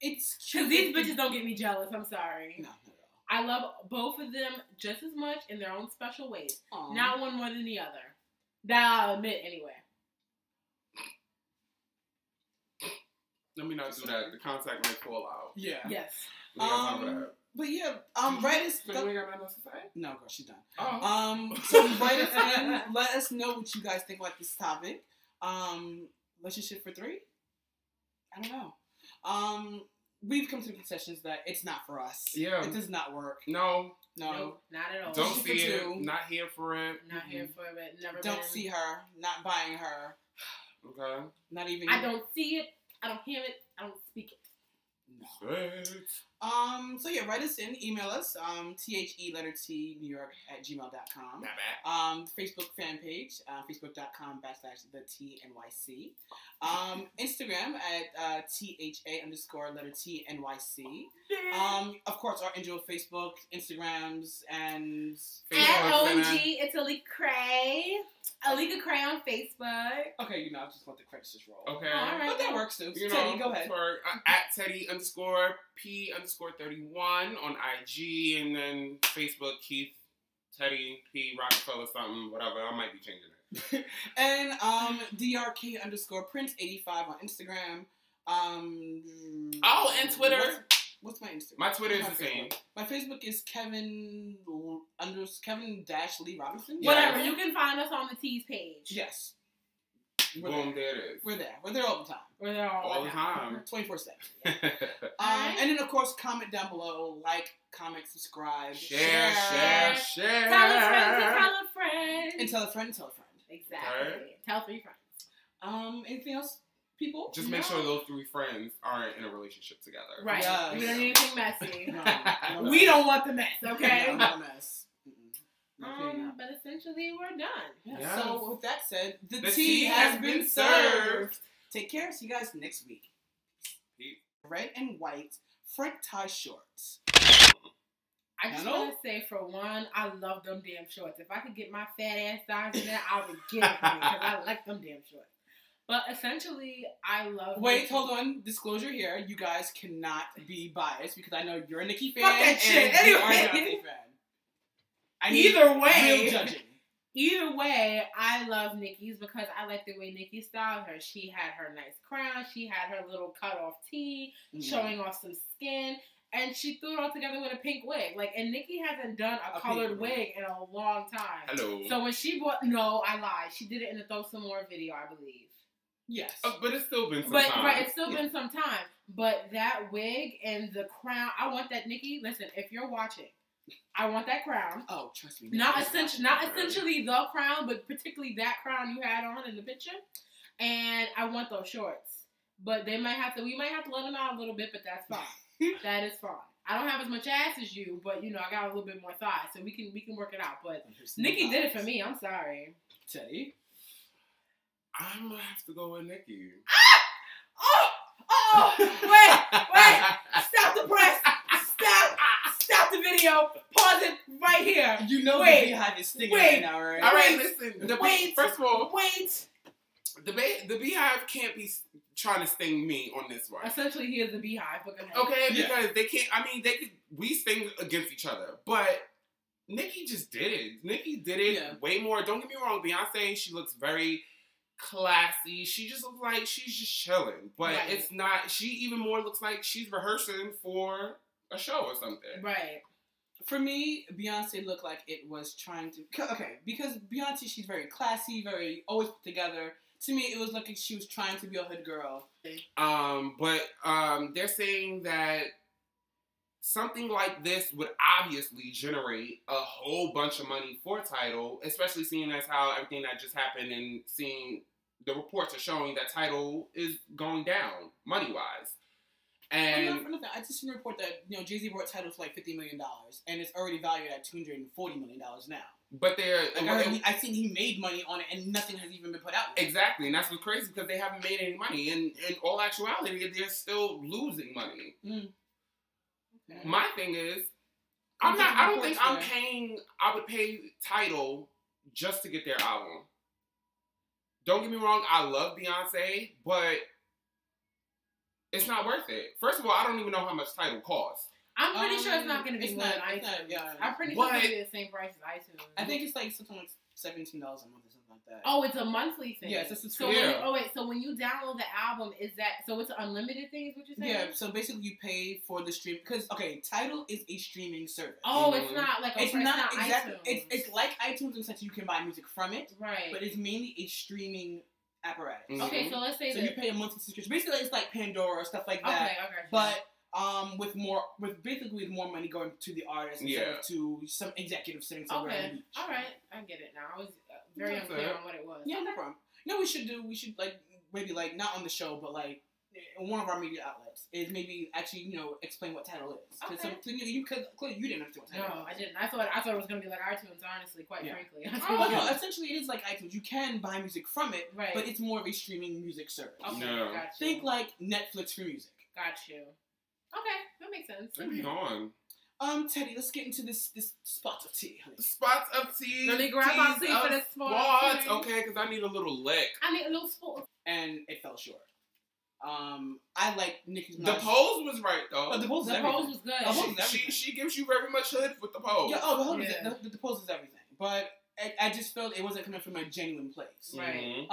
[SPEAKER 1] It's cute.
[SPEAKER 2] Because these bitches don't get me jealous. I'm sorry.
[SPEAKER 1] No.
[SPEAKER 2] I love both of them just as much in their own special ways.
[SPEAKER 1] Aww.
[SPEAKER 2] Not one more than the other. That I'll admit anyway.
[SPEAKER 3] Let me not do that. The contact might fall out.
[SPEAKER 1] Yeah.
[SPEAKER 2] Yes.
[SPEAKER 1] But yeah, write us.
[SPEAKER 3] You ain't got nothing else to say?
[SPEAKER 1] No, girl, she's done.
[SPEAKER 3] Oh.
[SPEAKER 1] So write us in. Let us know what you guys think about this topic. Relationship for 3? I don't know. We've come to the concessions that it's not for us.
[SPEAKER 3] Yeah.
[SPEAKER 1] It does not work.
[SPEAKER 3] No.
[SPEAKER 2] Nope, not at all.
[SPEAKER 3] Don't see it. Not here for it.
[SPEAKER 2] Not here for it. Never.
[SPEAKER 1] Don't see her. Not buying her.
[SPEAKER 3] Okay.
[SPEAKER 1] Not even.
[SPEAKER 2] I don't see it. I don't hear it. I don't speak it.
[SPEAKER 1] No. So yeah, write us in, email us, THE_New York@gmail.com.
[SPEAKER 3] Not bad.
[SPEAKER 1] Facebook fan page, facebook.com/TheTNYC. Instagram at THA_TNYC. Of course, our individual Facebook, Instagrams, and
[SPEAKER 2] At OG, it's Alika Cray. Alika Cray on Facebook.
[SPEAKER 1] Okay, I just want the credits to roll.
[SPEAKER 3] Okay.
[SPEAKER 2] All right.
[SPEAKER 1] But that works too.
[SPEAKER 3] You
[SPEAKER 1] Teddy,
[SPEAKER 3] know,
[SPEAKER 1] go ahead.
[SPEAKER 3] For, at Teddy_P_31 on IG, and then Facebook, Keith Teddy P Rockefeller something, whatever. I might be changing it.
[SPEAKER 1] And DRK_Prince85 on Instagram.
[SPEAKER 3] And Twitter.
[SPEAKER 1] What's my Instagram?
[SPEAKER 3] My Twitter is the same.
[SPEAKER 1] My Facebook is Kevin Lee Robinson.
[SPEAKER 3] Yeah.
[SPEAKER 2] Whatever. You can find us on the T's page.
[SPEAKER 1] Yes.
[SPEAKER 3] Boom, there it is.
[SPEAKER 1] We're there. We're there all the time.
[SPEAKER 2] We're there all
[SPEAKER 3] the time.
[SPEAKER 1] 24/7.
[SPEAKER 2] Alright.
[SPEAKER 1] And then, of course, comment down below. Like, comment, subscribe.
[SPEAKER 3] Share.
[SPEAKER 2] Tell a friend to tell a friend.
[SPEAKER 1] And tell a friend to tell a friend.
[SPEAKER 2] Exactly.
[SPEAKER 3] Okay.
[SPEAKER 2] Tell 3 friends.
[SPEAKER 1] Anything else, people?
[SPEAKER 3] Just make sure those 3 friends aren't in a relationship together.
[SPEAKER 2] Right.
[SPEAKER 1] Yes.
[SPEAKER 2] We don't need anything messy.
[SPEAKER 1] No,
[SPEAKER 2] We don't want the mess, okay?
[SPEAKER 1] No mess.
[SPEAKER 2] But essentially, we're done.
[SPEAKER 1] Yeah.
[SPEAKER 3] Yes.
[SPEAKER 1] So, with that said, the
[SPEAKER 3] The
[SPEAKER 1] tea has been served. Take care. See you guys next week.
[SPEAKER 3] Peace.
[SPEAKER 1] Red and white front tie shorts.
[SPEAKER 2] I just want to say, for one, I love them damn shorts. If I could get my fat ass thighs in there, I would get it because I like them damn shorts. But essentially, I love.
[SPEAKER 1] Wait, hold on. Disclosure here. You guys cannot be biased because I know you're a Nicki fan.
[SPEAKER 2] Fuck that shit.
[SPEAKER 1] And you are a
[SPEAKER 2] Anyway.
[SPEAKER 1] Beyonce fan.
[SPEAKER 2] Either way.
[SPEAKER 1] Real judging.
[SPEAKER 2] Either way, I love Nicki's because I like the way Nicki styled her. She had her nice crown. She had her little cut-off tee, showing off some skin. And she threw it all together with a pink wig. And Nicki hasn't done a colored wig in a long time.
[SPEAKER 3] Hello.
[SPEAKER 2] So when she bought... No, I lied. She did it in the Throw Some More video, I believe.
[SPEAKER 1] Yes.
[SPEAKER 3] But it's still been some time.
[SPEAKER 2] Right, it's still been some time. But that wig and the crown... I want that, Nicki. Listen, if you're watching... I want that crown.
[SPEAKER 1] Oh, trust me.
[SPEAKER 2] Not essentially the crown, but particularly that crown you had on in the picture. And I want those shorts. But we might have to let them out a little bit, but that's fine. That is fine. I don't have as much ass as you, but I got a little bit more thighs, so we can work it out. But Nicki did it for me. I'm sorry.
[SPEAKER 1] Teddy?
[SPEAKER 3] I'm gonna have to go with Nicki.
[SPEAKER 2] Oh! Wait! Stop the press! Stop the video. Pause it right here.
[SPEAKER 1] You know the Beehive is stinging right now, right?
[SPEAKER 3] All right, listen. First of all,
[SPEAKER 2] wait.
[SPEAKER 3] The Beehive can't be trying to sting me on this one.
[SPEAKER 2] Essentially, he is the Beehive. But go ahead.
[SPEAKER 3] Okay, because they can't. I mean, we sting against each other, but Nicki just did it. Nicki did it way more. Don't get me wrong. Beyonce, she looks very classy. She just looks like she's just chilling, but it's not. She even more looks like she's rehearsing for a show or something.
[SPEAKER 2] Right.
[SPEAKER 1] For me, Beyonce looked like it was trying to... Okay, because Beyonce, she's very classy, very always put together. To me, it was like she was trying to be a hood girl.
[SPEAKER 3] But they're saying that something like this would obviously generate a whole bunch of money for Tidal, especially seeing as how everything that just happened and seeing the reports are showing that Tidal is going down money-wise. And
[SPEAKER 1] I just seen a report that Jay-Z bought Tidal for like $50 million, and it's already valued at $240 million now.
[SPEAKER 3] But
[SPEAKER 1] I've seen he made money on it, and nothing has even been put out yet.
[SPEAKER 3] Exactly, and that's what's crazy because they haven't made any money. And in all actuality, they're still losing money. Okay. My thing is, I would pay Tidal just to get their album. Don't get me wrong, I love Beyonce, but it's not worth it. First of all, I don't even know how much Tidal costs.
[SPEAKER 2] I'm pretty sure it's not going to be more than iTunes. I'm pretty sure it's going to be the same price as iTunes.
[SPEAKER 1] I think it's like something like $17 a month or something like that.
[SPEAKER 2] Oh, it's a monthly thing.
[SPEAKER 1] Yeah, it's a subscription.
[SPEAKER 2] So when you download the album, is that so? It's an unlimited thing, is what you're saying?
[SPEAKER 1] Yeah. So basically, you pay for the stream because Tidal is a streaming service.
[SPEAKER 2] Oh, it's not like
[SPEAKER 1] it's not exactly.
[SPEAKER 2] iTunes.
[SPEAKER 1] It's like iTunes in the sense you can buy music from it,
[SPEAKER 2] right?
[SPEAKER 1] But it's mainly a streaming apparatus.
[SPEAKER 2] Mm-hmm. Okay, so let's say
[SPEAKER 1] you pay a monthly subscription. Basically, it's like Pandora or stuff like that.
[SPEAKER 2] Okay.
[SPEAKER 1] But with more money going to the artist instead of to some executive sitting somewhere.
[SPEAKER 2] Okay, all right, I get it now. I was very unclear on what it was.
[SPEAKER 1] Yeah, no problem. You know, we should like maybe like not on the show, but like in one of our media outlets is maybe actually explain what Tidal is.
[SPEAKER 2] Okay.
[SPEAKER 1] Because clearly you didn't understand what Tidal.
[SPEAKER 2] No, I didn't. I thought it was gonna be like iTunes. Honestly, quite frankly.
[SPEAKER 1] No, essentially it is like iTunes. You can buy music from it,
[SPEAKER 2] right?
[SPEAKER 1] But it's more of a streaming music service.
[SPEAKER 2] Okay, gotcha.
[SPEAKER 1] Think like Netflix for music.
[SPEAKER 2] Got you. Okay, that makes sense.
[SPEAKER 3] Maybe on.
[SPEAKER 1] Teddy, let's get into this spot of tea. Honey.
[SPEAKER 3] Spots of tea.
[SPEAKER 2] Let me grab my tea for this spot.
[SPEAKER 3] Okay, because I need a little lick.
[SPEAKER 2] I need a little spot.
[SPEAKER 1] And it fell short. I like Nicki's.
[SPEAKER 3] The pose was right though.
[SPEAKER 1] The pose
[SPEAKER 2] was good.
[SPEAKER 3] She gives you very much hood with the pose.
[SPEAKER 1] Yeah. The pose is everything, but I just felt it wasn't coming from a genuine place.
[SPEAKER 2] Right.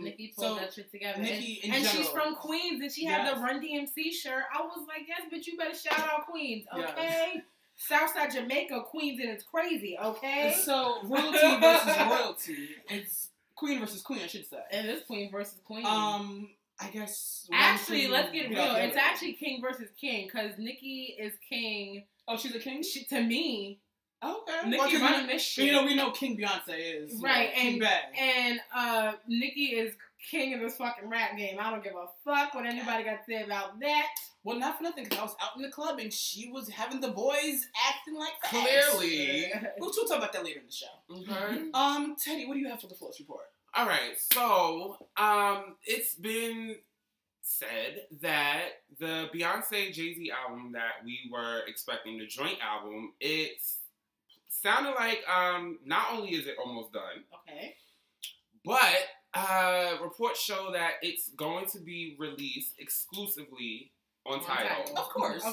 [SPEAKER 2] Nikki pulled that shit together.
[SPEAKER 1] Nikki
[SPEAKER 2] and she's from Queens, and she had the Run DMC shirt. I was like, yes, bitch, you better shout out Queens, okay? Yes. Southside Jamaica, Queens, and it's crazy, okay?
[SPEAKER 1] So royalty versus royalty. It's queen versus queen, I should say.
[SPEAKER 2] It is queen versus queen.
[SPEAKER 1] I guess.
[SPEAKER 2] Actually, let's get real. It's actually king versus king, because Nikki is king.
[SPEAKER 1] Oh, she's a king?
[SPEAKER 2] To me.
[SPEAKER 1] Okay.
[SPEAKER 2] Nikki running this shit.
[SPEAKER 1] We know King Beyonce is.
[SPEAKER 2] Right.
[SPEAKER 1] King
[SPEAKER 2] and Nikki is king of this fucking rap game. I don't give a fuck what anybody got to say about that.
[SPEAKER 1] Well, not for nothing, because I was out in the club and she was having the boys acting like that.
[SPEAKER 3] Clearly.
[SPEAKER 1] We'll talk about that later in the show.
[SPEAKER 3] Okay.
[SPEAKER 1] Teddy, what do you have for the Flawless Report?
[SPEAKER 3] All right. So, it's been said that the Beyonce Jay-Z album that we were expecting, the joint album, it's sounded like not only is it almost done,
[SPEAKER 2] okay,
[SPEAKER 3] but reports show that it's going to be released exclusively on Tidal.
[SPEAKER 1] Of course.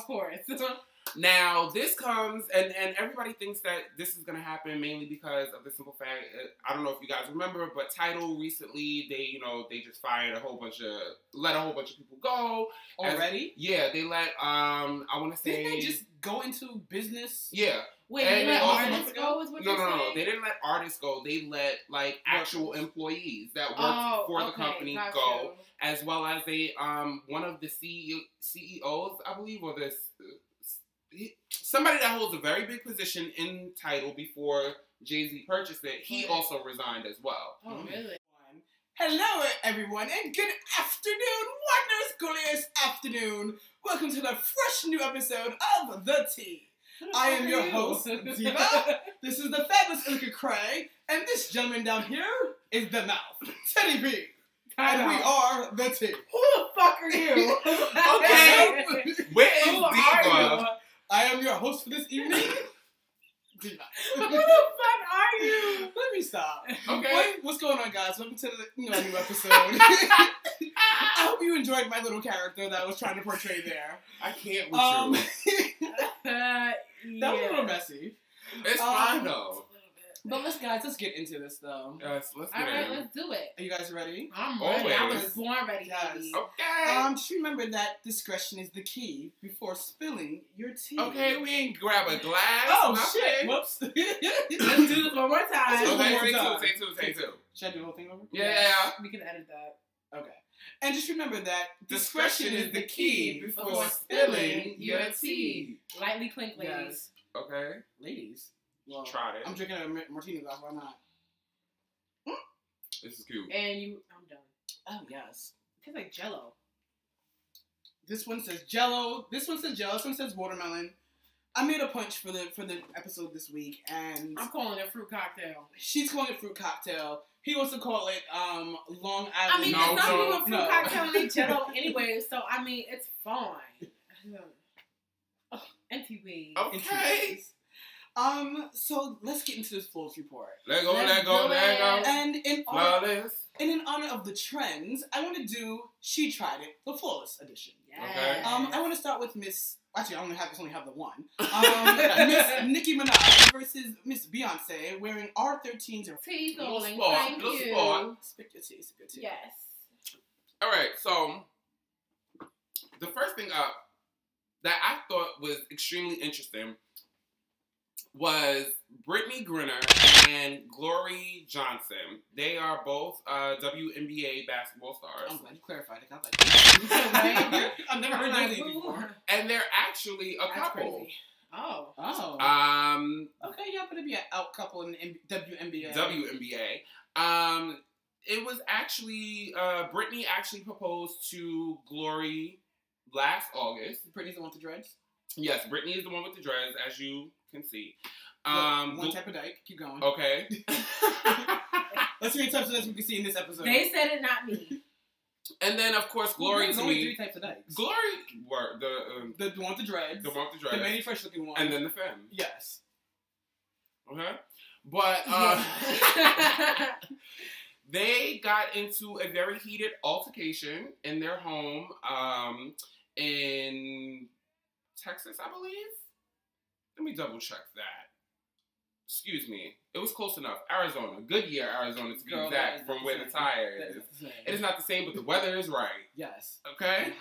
[SPEAKER 3] Now, this comes, and everybody thinks that this is going to happen mainly because of the simple fact, I don't know if you guys remember, but Tidal recently, they just let a whole bunch of people go.
[SPEAKER 1] Already?
[SPEAKER 3] They let, I want to say...
[SPEAKER 1] Didn't they just go into business?
[SPEAKER 3] Yeah.
[SPEAKER 2] Wait, they let artists go is what you're saying?
[SPEAKER 3] No, they didn't let artists go. They let, like, actual employees that work for the company go, as well as they, one of the CEOs, I believe, or this... somebody that holds a very big position in Tidal before Jay-Z purchased it, he also resigned as well.
[SPEAKER 2] Oh, really?
[SPEAKER 1] Hello, everyone, and good afternoon, wondrous, glorious afternoon. Welcome to the fresh new episode of The Tea. I am your host, Diva. This is the fabulous Alika Cray, and this gentleman down here is the mouth, Teddy B. And we are The Tea.
[SPEAKER 2] Who the fuck are you?
[SPEAKER 3] Okay, where is Diva?
[SPEAKER 1] I am your host for this evening, Diva.
[SPEAKER 2] Who the fuck are you?
[SPEAKER 1] Let me stop.
[SPEAKER 3] Okay.
[SPEAKER 1] What's going on, guys? Welcome to the new episode. I hope you enjoyed my little character that I was trying to portray there.
[SPEAKER 3] I can't with you.
[SPEAKER 1] That was a little messy.
[SPEAKER 3] It's fine, though.
[SPEAKER 1] But let's get into this, though.
[SPEAKER 3] Yes, let's get
[SPEAKER 2] Alright, let's do it.
[SPEAKER 1] Are you guys ready?
[SPEAKER 2] I'm ready. I was born ready.
[SPEAKER 1] Yes.
[SPEAKER 3] Okay.
[SPEAKER 1] Just remember that discretion is the key before spilling your tea.
[SPEAKER 3] Okay, we ain't grab a glass.
[SPEAKER 1] Oh, shit. Whoops.
[SPEAKER 2] Let's do this one more time.
[SPEAKER 3] Okay, take two.
[SPEAKER 1] Should I do the whole thing over?
[SPEAKER 3] Yeah.
[SPEAKER 2] We can edit that.
[SPEAKER 1] Okay. And just remember that
[SPEAKER 3] discretion is the key before spilling your tea.
[SPEAKER 2] Lightly clink, ladies.
[SPEAKER 1] Yes.
[SPEAKER 3] Okay.
[SPEAKER 1] Ladies. Well,
[SPEAKER 3] tried it.
[SPEAKER 1] I'm drinking a martini glass. Why not?
[SPEAKER 3] This is cute.
[SPEAKER 2] And I'm done.
[SPEAKER 1] Oh, yes.
[SPEAKER 2] It tastes like Jell-O.
[SPEAKER 1] This one says Jell-O. This one says Jell-O. This one says watermelon. I made a punch for the episode this week, and
[SPEAKER 2] I'm calling it fruit cocktail.
[SPEAKER 1] She's calling it fruit cocktail. He wants to call it Long Island.
[SPEAKER 2] I mean, there's nothing with fruit cocktail and they Jell-O anyway, so I mean, it's fine. Anyway.
[SPEAKER 3] Okay.
[SPEAKER 1] So let's get into this Flawless Report.
[SPEAKER 3] Let go.
[SPEAKER 1] And in honor of the trends, I want to do She Tried It, the Flawless edition.
[SPEAKER 2] Yes.
[SPEAKER 1] I want to start with Miss Actually, I only have the one. Miss Nicki Minaj versus Miss Beyonce wearing R13s.
[SPEAKER 2] Tea, darling.
[SPEAKER 3] sport,
[SPEAKER 2] Thank
[SPEAKER 3] little
[SPEAKER 2] you.
[SPEAKER 3] sport.
[SPEAKER 1] Spit your tea, spit your tea.
[SPEAKER 2] Yes.
[SPEAKER 3] All right, so the first thing up that I thought was extremely interesting was Brittany Griner and Glory Johnson. They are both WNBA basketball stars.
[SPEAKER 1] I'm glad you clarified it. I was like, I've never heard that name before.
[SPEAKER 3] And they're actually a
[SPEAKER 1] That's
[SPEAKER 3] couple.
[SPEAKER 1] crazy.
[SPEAKER 2] Oh.
[SPEAKER 1] Okay, y'all gonna be an out couple in the WNBA.
[SPEAKER 3] WNBA. It was actually Brittany actually proposed to Glory last August.
[SPEAKER 1] Brittany's the one with the dreads.
[SPEAKER 3] Yes, Brittany is the one with the dreads, as you can see.
[SPEAKER 1] One type of dyke. Keep going.
[SPEAKER 3] Okay.
[SPEAKER 1] Let's see how many types of dykes we can see in this episode.
[SPEAKER 2] They said it, not me.
[SPEAKER 3] And then, of course, Glory
[SPEAKER 1] There's
[SPEAKER 3] to
[SPEAKER 1] only
[SPEAKER 3] me.
[SPEAKER 1] 3 types of dykes.
[SPEAKER 3] Glory were
[SPEAKER 1] The one with the dreads.
[SPEAKER 3] the one with the
[SPEAKER 1] The
[SPEAKER 3] dreads.
[SPEAKER 1] many fresh looking one.
[SPEAKER 3] And then the femme.
[SPEAKER 1] Yes.
[SPEAKER 3] Okay? But they got into a very heated altercation in their home in Texas, I believe. Let me double check that. Excuse me. It was close enough. Arizona. Goodyear, Arizona, to be exact, from where the tire is. It is not the same, but the weather is right.
[SPEAKER 1] Yes.
[SPEAKER 3] Okay?
[SPEAKER 1] And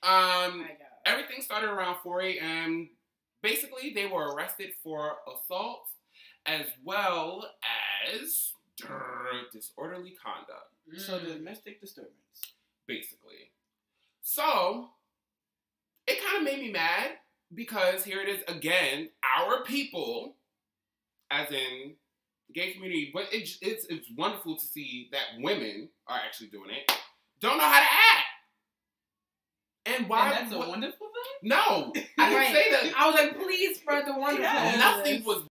[SPEAKER 1] hot.
[SPEAKER 3] Everything started around 4 a.m. Basically, they were arrested for assault as well as disorderly conduct.
[SPEAKER 1] So domestic disturbance. Basically.
[SPEAKER 3] So, it kind of made me mad because here it is again, our people, as in the gay community, but it's wonderful to see that women are actually doing it, don't know how to act. And why?
[SPEAKER 1] And that's a wonderful thing?
[SPEAKER 3] No, I didn't say that.
[SPEAKER 2] I was like, please spread the wonderful.
[SPEAKER 3] Nothing was